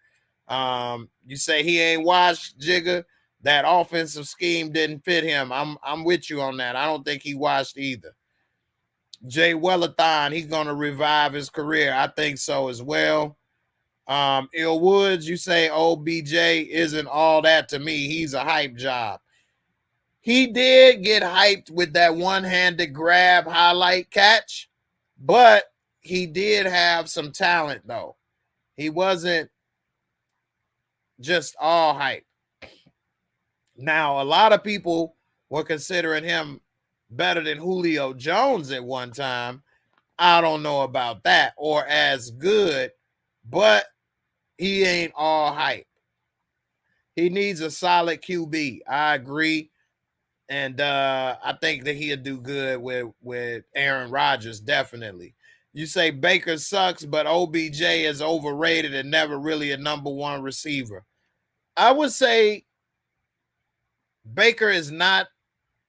You say he ain't washed, Jigga. That offensive scheme didn't fit him. I'm with you on that. I don't think he washed either. Jay Wellathon, he's going to revive his career. I think so as well. Il Woods, you say OBJ isn't all that to me. He's a hype job. He did get hyped with that one-handed grab highlight catch, but he did have some talent, though. He wasn't just all hype. Now, a lot of people were considering him better than Julio Jones at one time. I don't know about that, or as good, but he ain't all hype. He needs a solid QB. I agree. And I think that he'll do good with Aaron Rodgers, definitely. You say Baker sucks, but OBJ is overrated and never really a number one receiver. I would say Baker is not.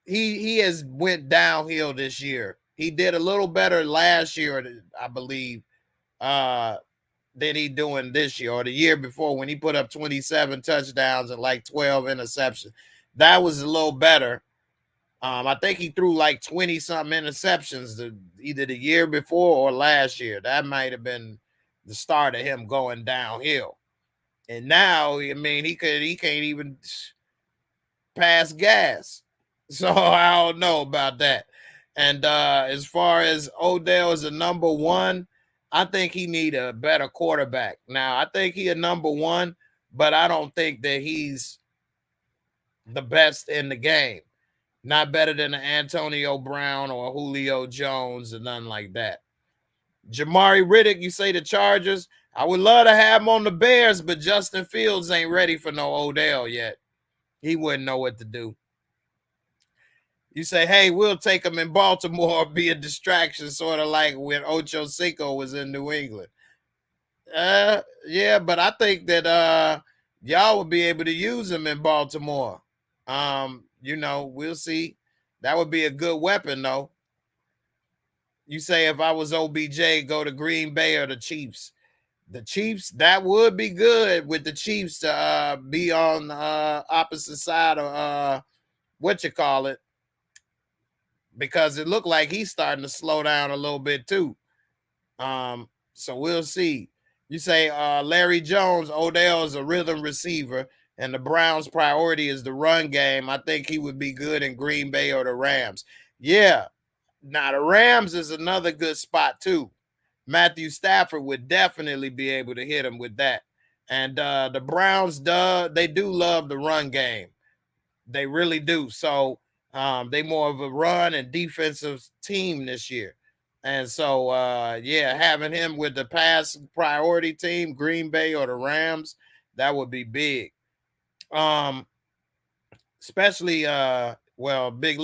He has went downhill this year. He did a little better last year, I believe, than he doing this year or the year before when he put up 27 touchdowns and like 12 interceptions. That was a little better. I think he threw like 20-something interceptions either the year before or last year. That might have been the start of him going downhill. And now, I mean, he can't even pass gas. So I don't know about that. And as far as Odell is a number one, I think he need a better quarterback. Now, I think he a number one, but I don't think that he's the best in the game. Not better than Antonio Brown or Julio Jones or nothing like that. Jamari Riddick, you say the Chargers. I would love to have him on the Bears, but Justin Fields ain't ready for no Odell yet. He wouldn't know what to do. You say, hey, we'll take him in Baltimore, be a distraction, sort of like when Ocho Cinco was in New England. Yeah, but I think that y'all will be able to use him in Baltimore. You know, we'll see. That would be a good weapon, though. You say if I was OBJ, go to Green Bay or the Chiefs. The Chiefs, that would be good with the Chiefs to be on the opposite side of because it looked like he's starting to slow down a little bit too. So we'll see. You say Larry Jones, Odell is a rhythm receiver, and the Browns' priority is the run game. I think he would be good in Green Bay or the Rams. Yeah. Now, the Rams is another good spot too. Matthew Stafford would definitely be able to hit him with that. And the Browns, they do love the run game. They really do. So they more of a run and defensive team this year. And so, yeah, having him with the pass priority team, Green Bay or the Rams, that would be big. Especially, Big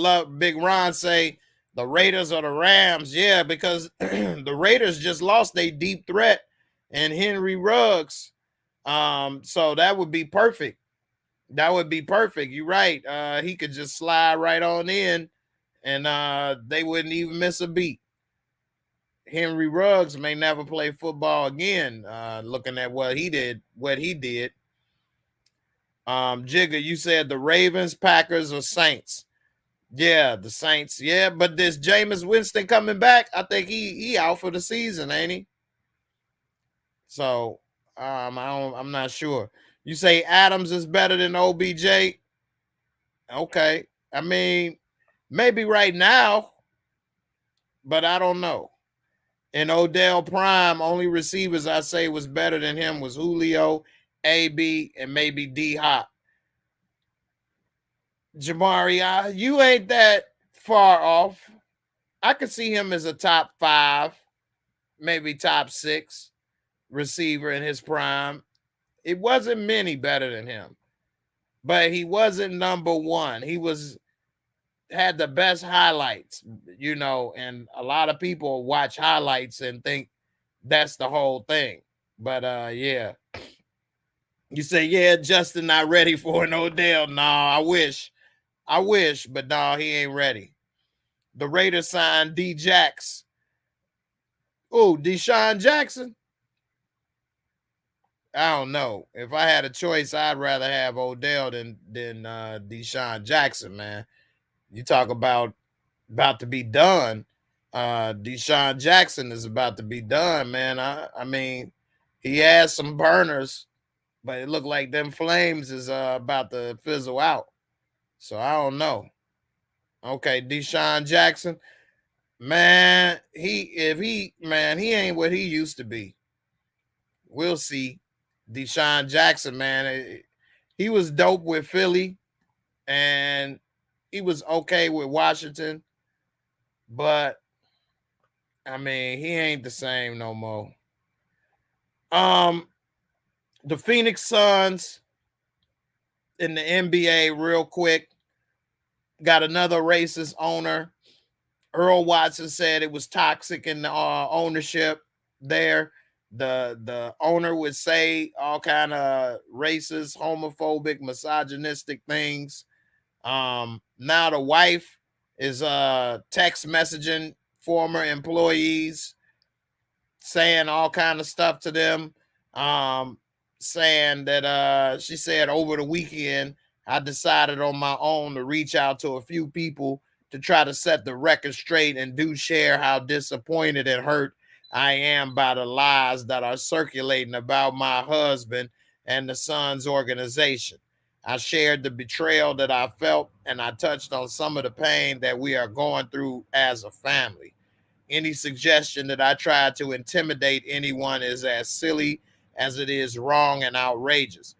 Ron say the Raiders or the Rams. Yeah, because the Raiders just lost their deep threat and Henry Ruggs. So that would be perfect. That would be perfect. You're right. He could just slide right on in and they wouldn't even miss a beat. Henry Ruggs may never play football again, looking at what he did. Jigga, you said the Ravens, Packers, or Saints. Yeah, the Saints. Yeah, but this Jameis Winston coming back, I think he out for the season, ain't he? So I'm not sure. You say Adams is better than OBJ? Okay. I mean, maybe right now, but I don't know. And Odell Prime, only receivers I say was better than him was Julio, AB, and maybe D Hop. Jamari, you ain't that far off. I could see him as a top 5, maybe top 6 receiver in his prime. It wasn't many better than him, but he wasn't number 1. He had the best highlights, and a lot of people watch highlights and think that's the whole thing. But yeah. You say, yeah, Justin not ready for an Odell. No, I wish, but no, he ain't ready. The Raiders signed D-Jax. Oh, Deshaun Jackson? I don't know. If I had a choice, I'd rather have Odell than Deshaun Jackson, man. You talk about to be done. Deshaun Jackson is about to be done, man. I mean, he has some burners, but it looked like them flames is about to fizzle out. So I don't know. Okay, Deshaun Jackson, man, he ain't what he used to be. We'll see. Deshaun Jackson, man, he was dope with Philly, and he was okay with Washington, but I mean, he ain't the same no more. The Phoenix Suns in the NBA, real quick, got another racist owner. Earl Watson said it was toxic in the ownership there. The owner would say all kind of racist, homophobic, misogynistic things. Now the wife is text messaging former employees, saying all kind of stuff to them. Saying that she said over the weekend, I decided on my own to reach out to a few people to try to set the record straight and do share how disappointed and hurt I am by the lies that are circulating about my husband and the Suns organization. I shared the betrayal that I felt, and I touched on some of the pain that we are going through as a family. Any suggestion that I tried to intimidate anyone is as silly as it is wrong and outrageous.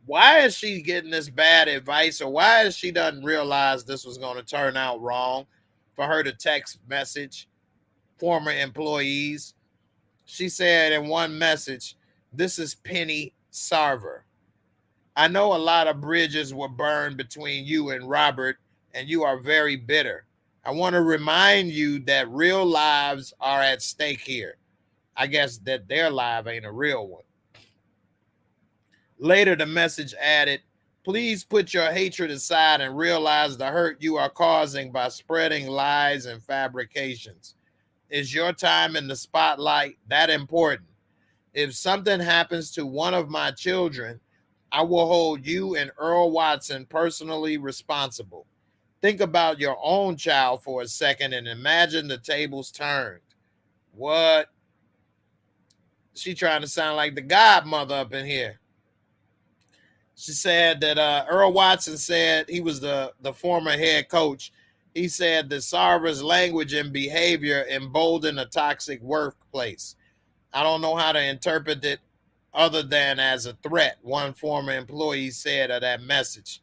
Why is she getting this bad advice, or why is she doesn't realize this was going to turn out wrong for her to text message former employees? She said in one message, "This is Penny Sarver. I know a lot of bridges were burned between you and Robert, and you are very bitter. I want to remind you that real lives are at stake here." I guess that their life ain't a real one. Later, the message added, "Please put your hatred aside and realize the hurt you are causing by spreading lies and fabrications. Is your time in the spotlight that important? If something happens to one of my children, I will hold you and Earl Watson personally responsible. Think about your own child for a second and imagine the tables turned." What? She trying to sound like the godmother up in here. She said that Earl Watson said, he was the former head coach. He said that Sarver's language and behavior emboldened a toxic workplace. I don't know how to interpret it other than as a threat, one former employee said of that message.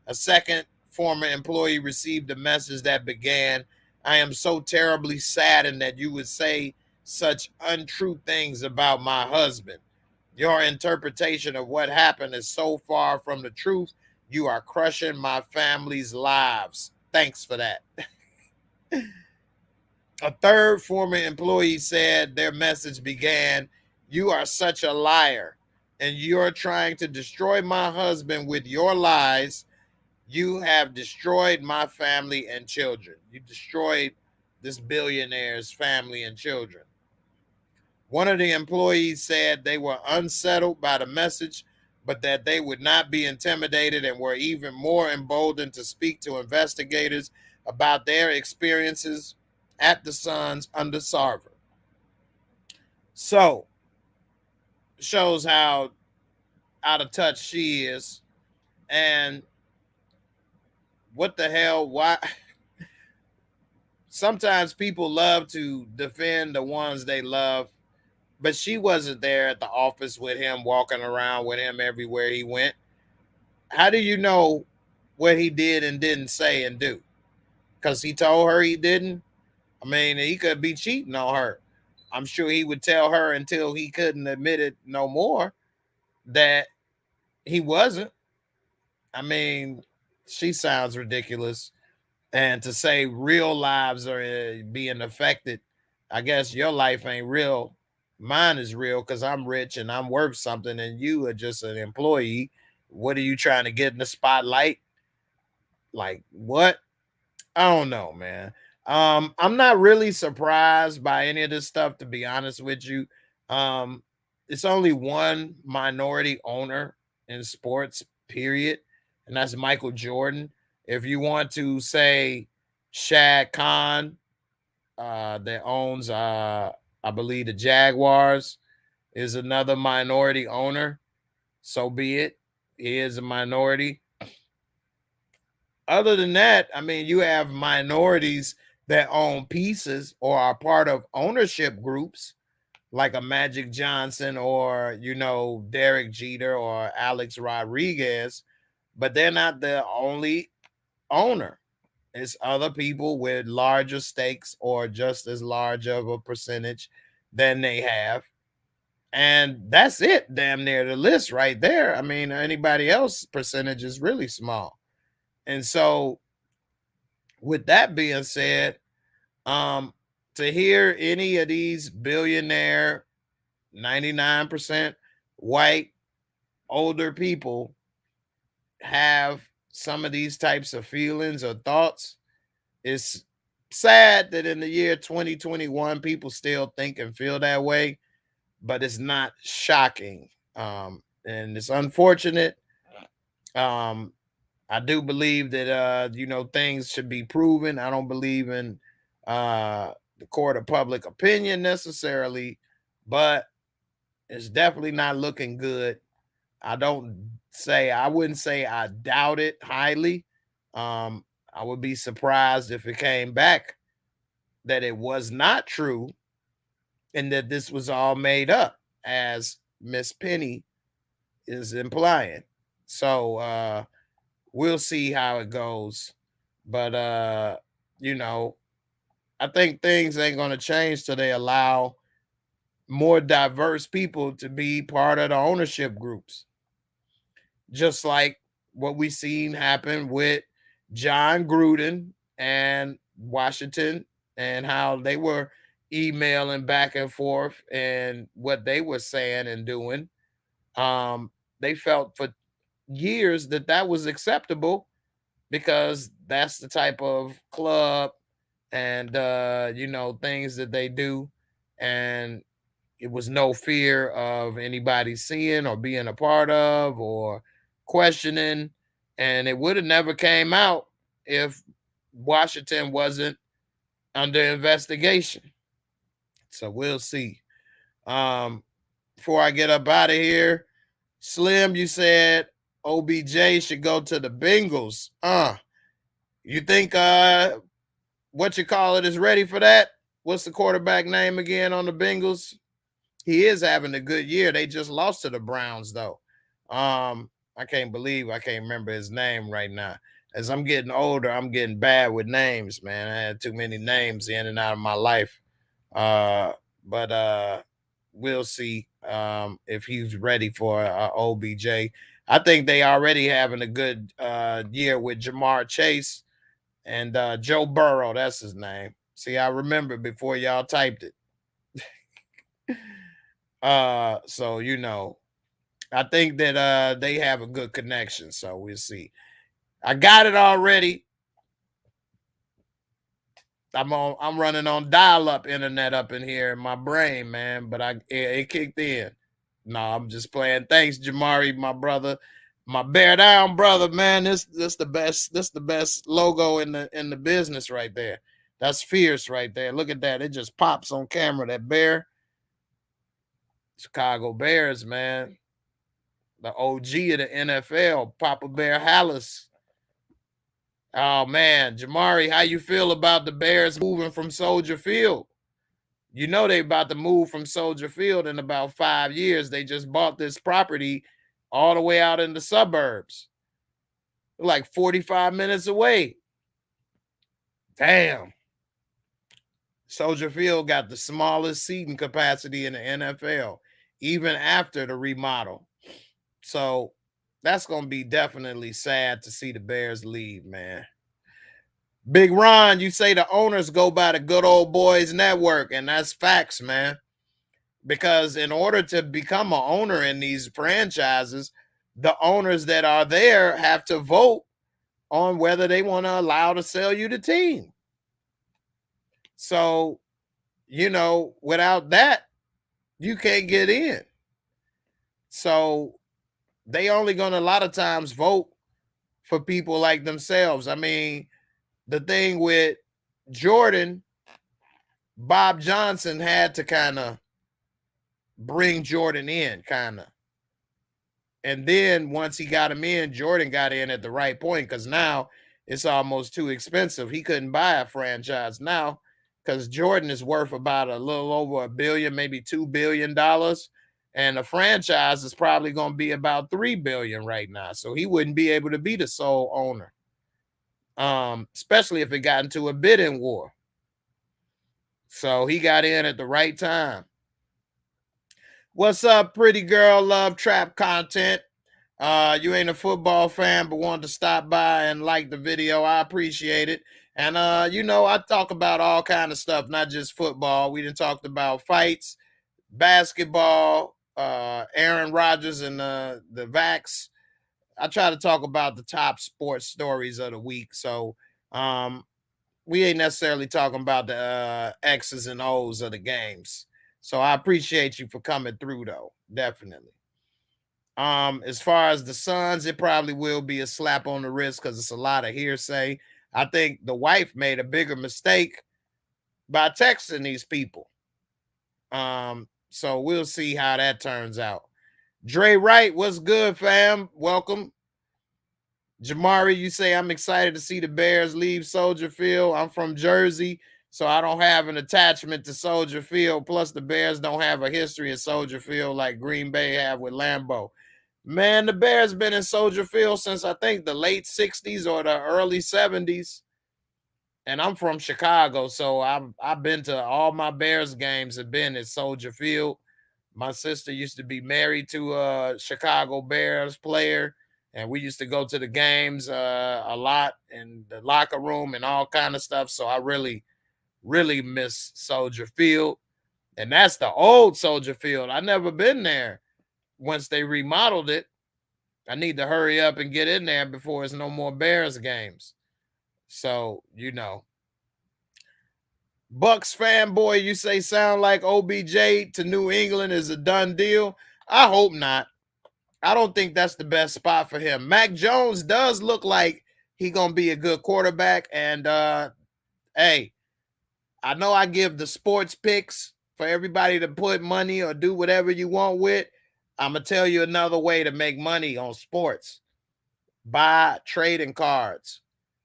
A second former employee received a message that began, "I am so terribly saddened that you would say such untrue things about my husband. Your interpretation of what happened is so far from the truth. You are crushing my family's lives. Thanks for that." A third former employee said their message began, "You are such a liar, and you're trying to destroy my husband with your lies. You have destroyed my family and children. You destroyed this billionaire's family and children." One of the employees said they were unsettled by the message, but that they would not be intimidated and were even more emboldened to speak to investigators about their experiences at the Suns under Sarver. So, shows how out of touch she is. And what the hell? Why? Sometimes people love to defend the ones they love, but she wasn't there at the office with him, walking around with him everywhere he went. How do you know what he did and didn't say and do? Because he told her he didn't? I mean, he could be cheating on her. I'm sure he would tell her until he couldn't admit it no more that he wasn't. I mean, she sounds ridiculous. And to say real lives are being affected, I guess your life ain't real. Mine is real because I'm rich and I'm worth something, and you are just an employee. What are you trying to get in the spotlight? Like, what? I don't know, man. I'm not really surprised by any of this stuff, to be honest with you. Um, it's only one minority owner in sports, period, and that's Michael Jordan. If you want to say Shad Khan, that owns, I believe, the Jaguars, is another minority owner, so be it. He is a minority. Other than that, I mean, you have minorities that own pieces or are part of ownership groups like a Magic Johnson or, Derek Jeter or Alex Rodriguez, but they're not the only owner. It's other people with larger stakes or just as large of a percentage than they have. And that's it, damn near the list right there. I mean, anybody else percentage is really small. And so, with that being said, to hear any of these billionaire 99% white older people have some of these types of feelings or thoughts, it's sad that in the year 2021 people still think and feel that way, but it's not shocking. And it's unfortunate. I do believe that things should be proven. I don't believe in the court of public opinion necessarily, but it's definitely not looking good. I wouldn't say I doubt it highly. I would be surprised if it came back that it was not true and that this was all made up, as Miss Penny is implying. So we'll see how it goes. But I think things ain't gonna change till they allow more diverse people to be part of the ownership groups. Just like what we seen happen with John Gruden and Washington, and how they were emailing back and forth and what they were saying and doing. They felt for years that was acceptable because that's the type of club and things that they do, and it was no fear of anybody seeing or being a part of or questioning, and it would have never came out if Washington wasn't under investigation. So we'll see. Before I get up out of here, Slim, you said OBJ should go to the Bengals. You think what you call it is ready for that? What's the quarterback name again on the Bengals? He is having a good year. They just lost to the Browns, though. I can't believe I can't remember his name right now. As I'm getting older, I'm getting bad with names, man. I had too many names in and out of my life. But we'll see if he's ready for OBJ. I think they already having a good year with Jamar Chase and Joe Burrow. That's his name. See, I remember before y'all typed it. So you know, I think that they have a good connection. So we'll see. I got it already. I'm running on dial-up internet up in here in my brain, man. But it kicked in. No, I'm just playing. Thanks, Jamari, my brother, my bear down brother, man. This the best. This the best logo in the business right there. That's fierce right there. Look at that. It just pops on camera. That bear. Chicago Bears, man. The OG of the NFL, Papa Bear Hallis. Oh man, Jamari, how you feel about the Bears moving from Soldier Field? You know they about to move from Soldier Field in about 5 years. They just bought this property all the way out in the suburbs. Like 45 minutes away. Damn. Soldier Field got the smallest seating capacity in the NFL, even after the remodel. So that's going to be definitely sad to see the Bears leave, man. Big Ron, you say the owners go by the good old boys network, and that's facts, man. Because in order to become an owner in these franchises, the owners that are there have to vote on whether they want to allow to sell you the team. So, you know, without that, you can't get in. So they only going to a lot of times vote for people like themselves. I mean, the thing with Jordan, Bob Johnson had to kind of bring Jordan in, kind of. And then once he got him in, Jordan got in at the right point, because now it's almost too expensive. He couldn't buy a franchise now because Jordan is worth about a little over $1 billion, maybe $2 billion. And the franchise is probably going to be about $3 billion right now. So he wouldn't be able to be the sole owner, especially if it got into a bidding war. So he got in at the right time. What's up, pretty girl? Love trap content. You ain't a football fan, but wanted to stop by and like the video. I appreciate it. And you know, I talk about all kind of stuff, not just football. We done talked about fights, basketball, Aaron Rodgers and the Vax. I try to talk about the top sports stories of the week. So we ain't necessarily talking about the X's and O's of the games. So I appreciate you for coming through, though. Definitely. As far as the Suns, it probably will be a slap on the wrist because it's a lot of hearsay. I think the wife made a bigger mistake by texting these people. So we'll see how that turns out. Dre Wright, what's good, fam? Welcome. Jamari, you say, I'm excited to see the Bears leave Soldier Field. I'm from Jersey, so I don't have an attachment to Soldier Field. Plus, the Bears don't have a history at Soldier Field like Green Bay have with Lambeau. Man, the Bears been in Soldier Field since, I think, the late 60s or the early 70s. And I'm from Chicago, so I've been to all my Bears games have been at Soldier Field. My sister used to be married to a Chicago Bears player, and we used to go to the games a lot in the locker room and all kind of stuff. So I really, really miss Soldier Field. And that's the old Soldier Field. I never been there once they remodeled it. I need to hurry up and get in there before there's no more Bears games. So, you know. Bucks fanboy, you say sound like OBJ to New England is a done deal. I hope not. I don't think that's the best spot for him. Mac Jones does look like he gonna be a good quarterback. And hey, I know I give the sports picks for everybody to put money or do whatever you want with. I'm gonna tell you another way to make money on sports. Buy trading cards.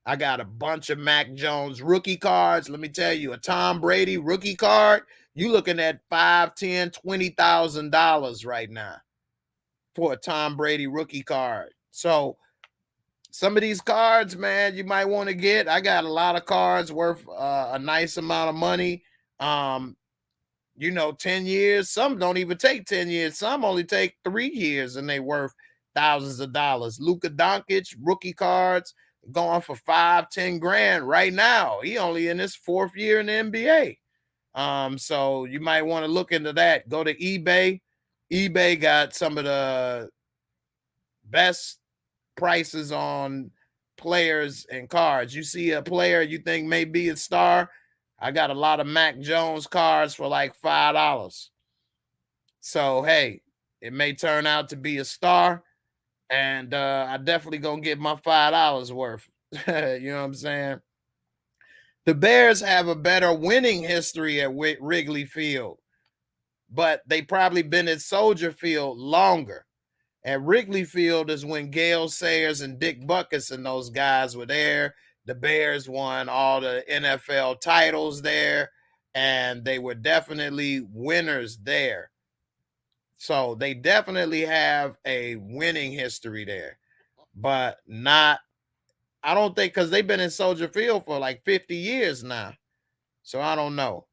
I got a bunch of Mac Jones rookie cards. Let me tell you, a Tom Brady rookie card, You looking at $5,000, $10,000, $20,000 right now for a Tom Brady rookie card. So some of these cards, man, you might want to get. I got a lot of cards worth a nice amount of money. 10 years. Some don't even take 10 years. Some only take 3 years and they worth thousands of dollars. Luka Doncic rookie cards going for 5-10 grand right now. He only in his 4th year in the NBA. So you might want to look into that. Go to eBay. eBay got some of the best prices on players and cards. You see a player you think may be a star. I got a lot of Mac Jones cards for like $5. So hey, it may turn out to be a star, and I definitely gonna get my $5 worth. You know what I'm saying? The Bears have a better winning history at Wrigley Field, but they probably been at Soldier Field longer. At Wrigley Field is when Gale Sayers and Dick Butkus and those guys were there. The Bears won all the NFL titles there, and they were definitely winners there. So they definitely have a winning history there, but not, I don't think, because they've been in Soldier Field for like 50 years now. So I don't know.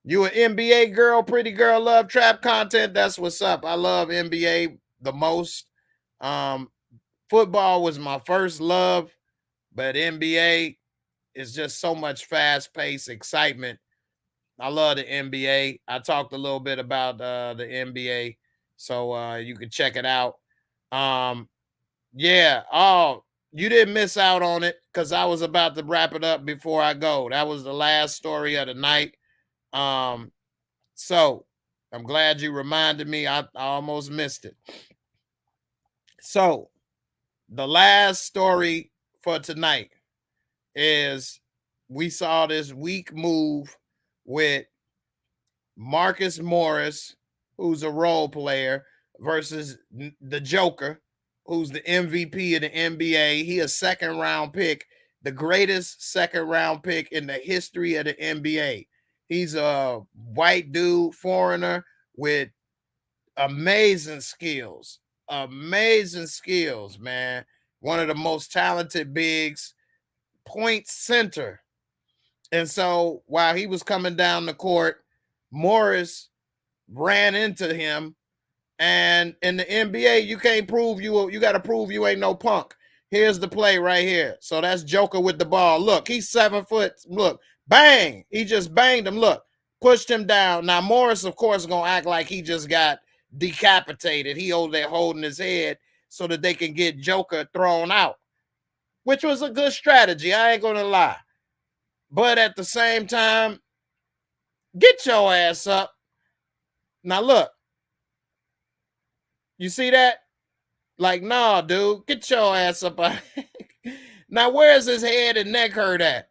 You an NBA girl, pretty girl, love trap content? That's what's up. I love NBA the most. Football was my first love, but NBA is just so much fast-paced excitement. I love the NBA. I talked a little bit about the NBA, so you can check it out. Yeah. Oh, you didn't miss out on it because I was about to wrap it up before I go. That was the last story of the night. So I'm glad you reminded me. I almost missed it. So the last story for tonight is we saw this weak move with Marcus Morris, who's a role player, versus the Joker, who's the MVP of the NBA. He a 2nd round pick, the greatest 2nd round pick in the history of the NBA. He's a white dude, foreigner, with amazing skills. Amazing skills, man. One of the most talented bigs, point center. And so while he was coming down the court, Morris ran into him. And in the NBA, you can't prove you got to prove you ain't no punk. Here's the play right here. So that's Joker with the ball. Look, he's 7 foot. Look, bang. He just banged him. Look, pushed him down. Now, Morris, of course, is going to act like he just got decapitated. He over there holding his head so that they can get Joker thrown out, which was a good strategy. I ain't going to lie. But at the same time, get your ass up. Now, look. You see that? Like, nah, dude, get your ass up. Now, where's his head and neck hurt at?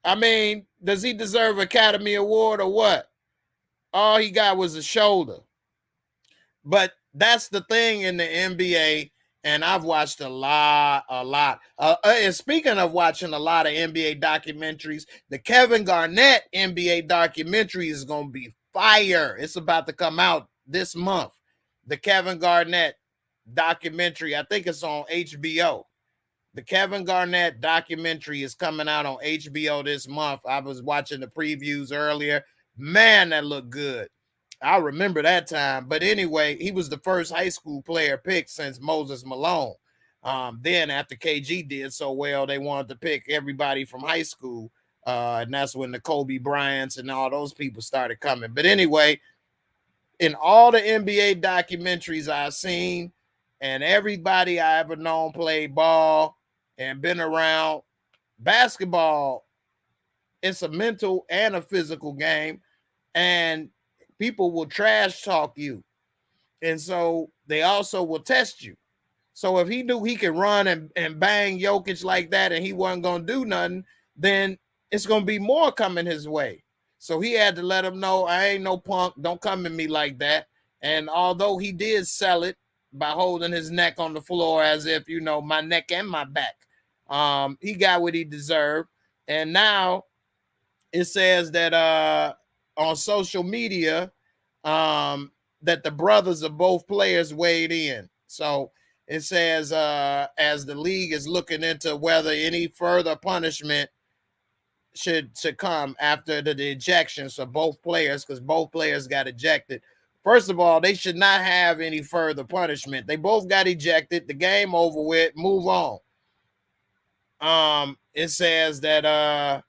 I mean, does he deserve Academy Award or what? All he got was a shoulder. But that's the thing in the NBA, and I've watched a lot. And speaking of watching a lot of NBA documentaries, the Kevin Garnett NBA documentary is going to be fire. It's about to come out this month. The Kevin Garnett documentary, I think it's on HBO. The Kevin Garnett documentary is coming out on HBO this month. I was watching the previews earlier. Man, that looked good. I remember that time. But anyway, he was the first high school player picked since Moses Malone. Then after KG did so well, they wanted to pick everybody from high school. And that's when the Kobe Bryants and all those people started coming. But anyway, in all the NBA documentaries I've seen, and everybody I ever known played ball and been around, basketball, it's a mental and a physical game, and people will trash talk you. And so they also will test you. So if he knew he could run and bang Jokic like that and he wasn't going to do nothing, then it's going to be more coming his way. So he had to let him know, I ain't no punk. Don't come at me like that. And although he did sell it by holding his neck on the floor as if, my neck and my back, he got what he deserved. And now it says that on social media that the brothers of both players weighed in. So it says, as the league is looking into whether any further punishment should come after the ejections of both players, because both players got ejected. First of all, they should not have any further punishment. They both got ejected. The game over with. Move on. It says that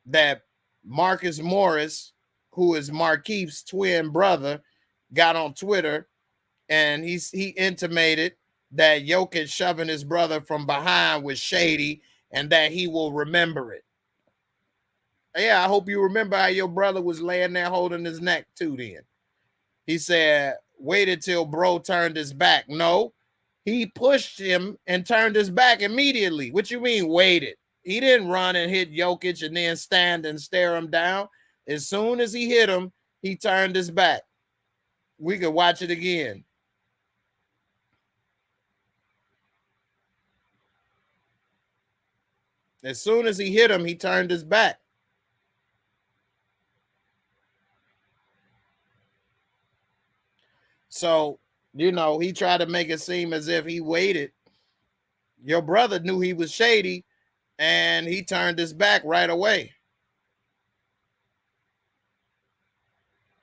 that Marcus Morris, who is Markeith's twin brother, got on Twitter and he intimated that Jokic shoving his brother from behind was shady and that he will remember it. Yeah, I hope you remember how your brother was laying there holding his neck too then. He said, waited till bro turned his back. No, he pushed him and turned his back immediately. What you mean waited? He didn't run and hit Jokic and then stand and stare him down. As soon as he hit him, he turned his back. We could watch it again. As soon as he hit him, he turned his back. So, you know, he tried to make it seem as if he waited. Your brother knew he was shady, and he turned his back right away.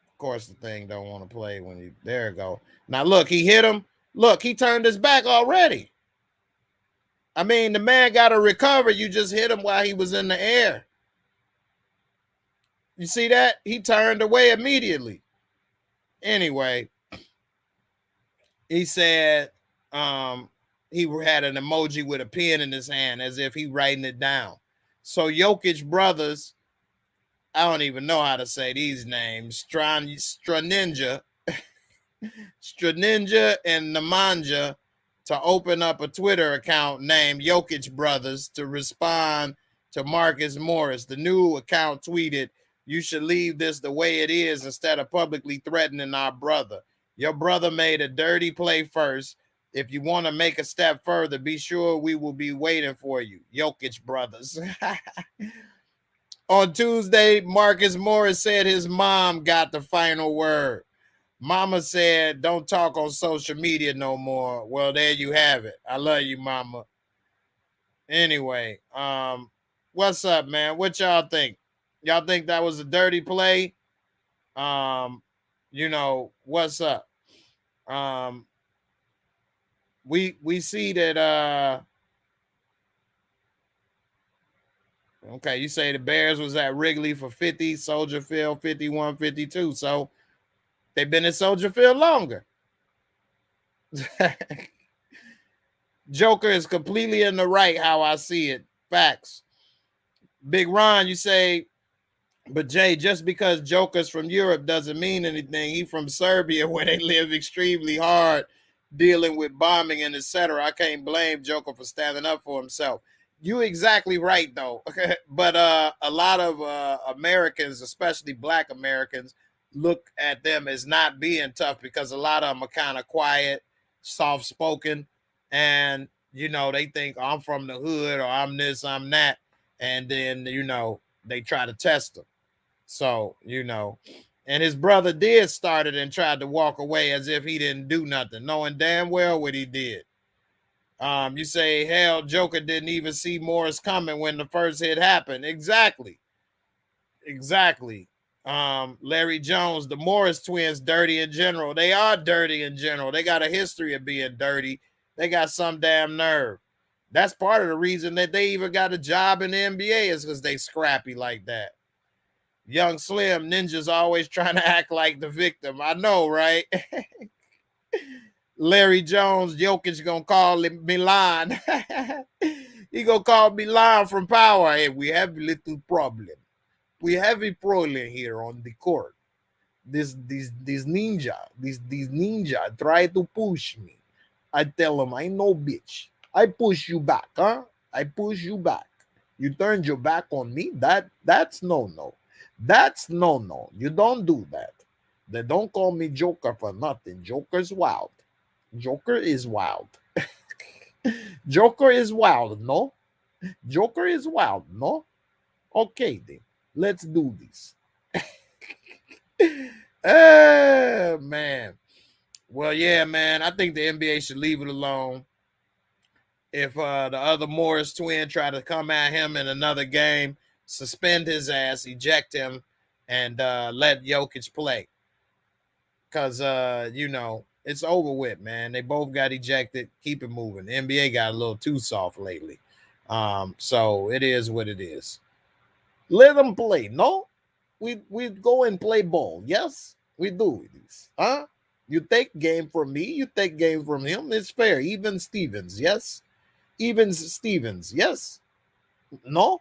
Of course, the thing don't want to play when he, there it go. Now, look, he hit him. Look, he turned his back already. I mean, the man got to recover. You just hit him while he was in the air. You see that? He turned away immediately. Anyway, he said he had an emoji with a pen in his hand as if he writing it down. So Jokic brothers, I don't even know how to say these names, Straninja and Nemanja, to open up a Twitter account named Jokic Brothers to respond to Marcus Morris. The new account tweeted, "You should leave this the way it is instead of publicly threatening our brother. Your brother made a dirty play first. If you want to make a step further, be sure we will be waiting for you. Jokic Brothers." On Tuesday, Marcus Morris said his mom got the final word. Mama said, don't talk on social media no more. Well, there you have it. I love you, mama. Anyway, what's up, man? What y'all think? Y'all think that was a dirty play? You know, what's up? We see that okay, you say the Bears was at Wrigley for 50, Soldier Field 51, 52. So they've been at Soldier Field longer. Joker is completely in the right, how I see it. Facts. Big Ron, you say, but Jay, just because Joker's from Europe doesn't mean anything. He from Serbia, where they live extremely hard, dealing with bombing and etc. I can't blame Joker for standing up for himself. You exactly right, though. But a lot of Americans, especially Black Americans, look at them as not being tough because a lot of them are kind of quiet, soft-spoken, and, you know, they think, I'm from the hood or I'm this, I'm that, and then, you know, they try to test them. So, you know, and his brother did start it and tried to walk away as if he didn't do nothing, knowing damn well what he did. You say, hell, Joker didn't even see Morris coming when the first hit happened. Exactly. Larry Jones, the Morris twins, dirty in general. They are dirty in general. They got a history of being dirty. They got some damn nerve. That's part of the reason that they even got a job in the NBA is because they scrappy like that. Young Slim, Ninja's always trying to act like the victim. I know, right? Larry Jones, Jokic gonna call him Milan. He gonna call Milan from Power. Hey, we have a little problem. We have a problem here on the court. This ninja try to push me. I tell him, I know, bitch. I push you back, huh? I push you back. You turned your back on me. That's no. That's no. You don't do that. They don't call me Joker for nothing. Joker's wild. Joker is wild. Joker is wild, no? Joker is wild, no? Okay, then. Let's do this. Oh, man. Well, yeah, man. I think the NBA should leave it alone. If the other Morris twin try to come at him in another game, suspend his ass, eject him, and let Jokic play. Because, it's over with, man. They both got ejected. Keep it moving. The NBA got a little too soft lately. So it is what it is. Let them play. No? We go and play ball. Yes? We do this. Huh? You take game from me. You take game from him. It's fair. Even Stevens. Yes? Even Stevens. Yes? No?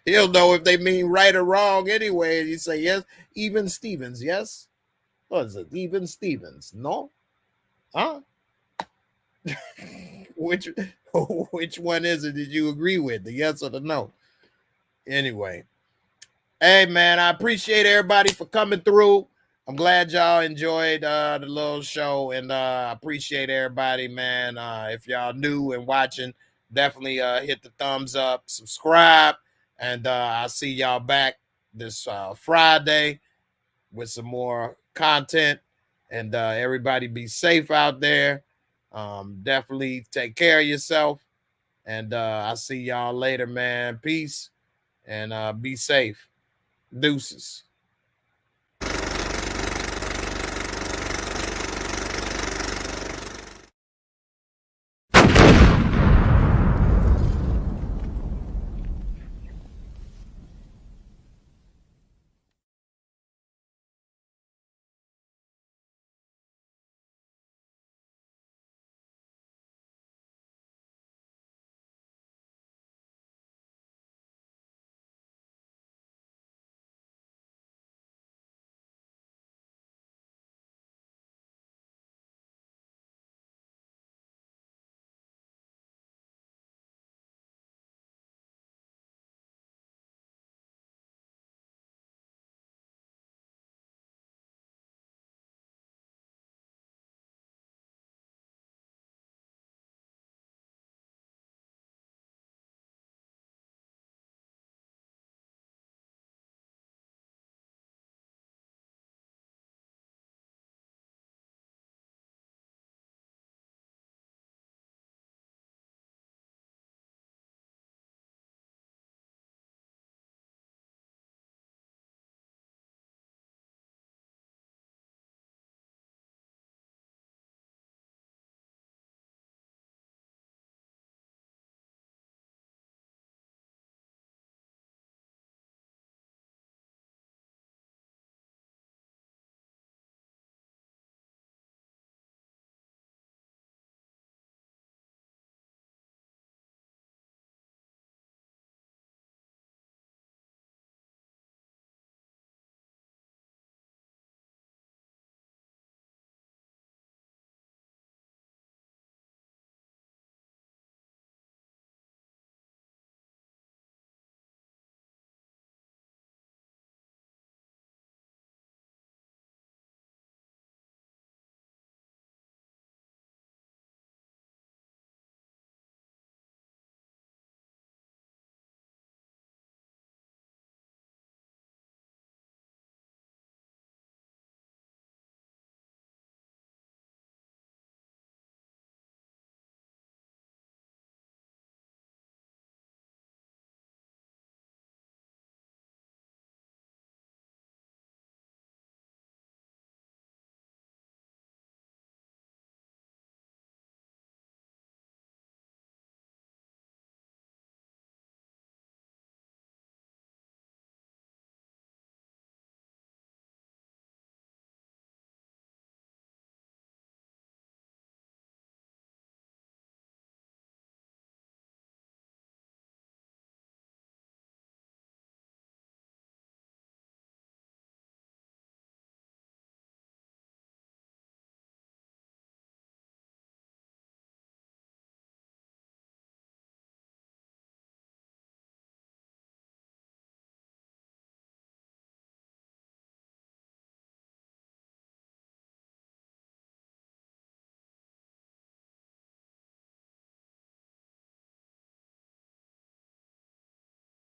He'll know if they mean right or wrong anyway. And you say, yes? Even Stevens. Yes? What is it? Even Stevens. No? Huh? Which one is it that you agree with? The yes or the no? Anyway. Hey, man, I appreciate everybody for coming through. I'm glad y'all enjoyed the little show, and I appreciate everybody, man. If y'all new and watching, definitely hit the thumbs up, subscribe, and I'll see y'all back this Friday with some more content. And everybody be safe out there. Definitely take care of yourself, and I'll see y'all later, man. Peace, and be safe. Deuces.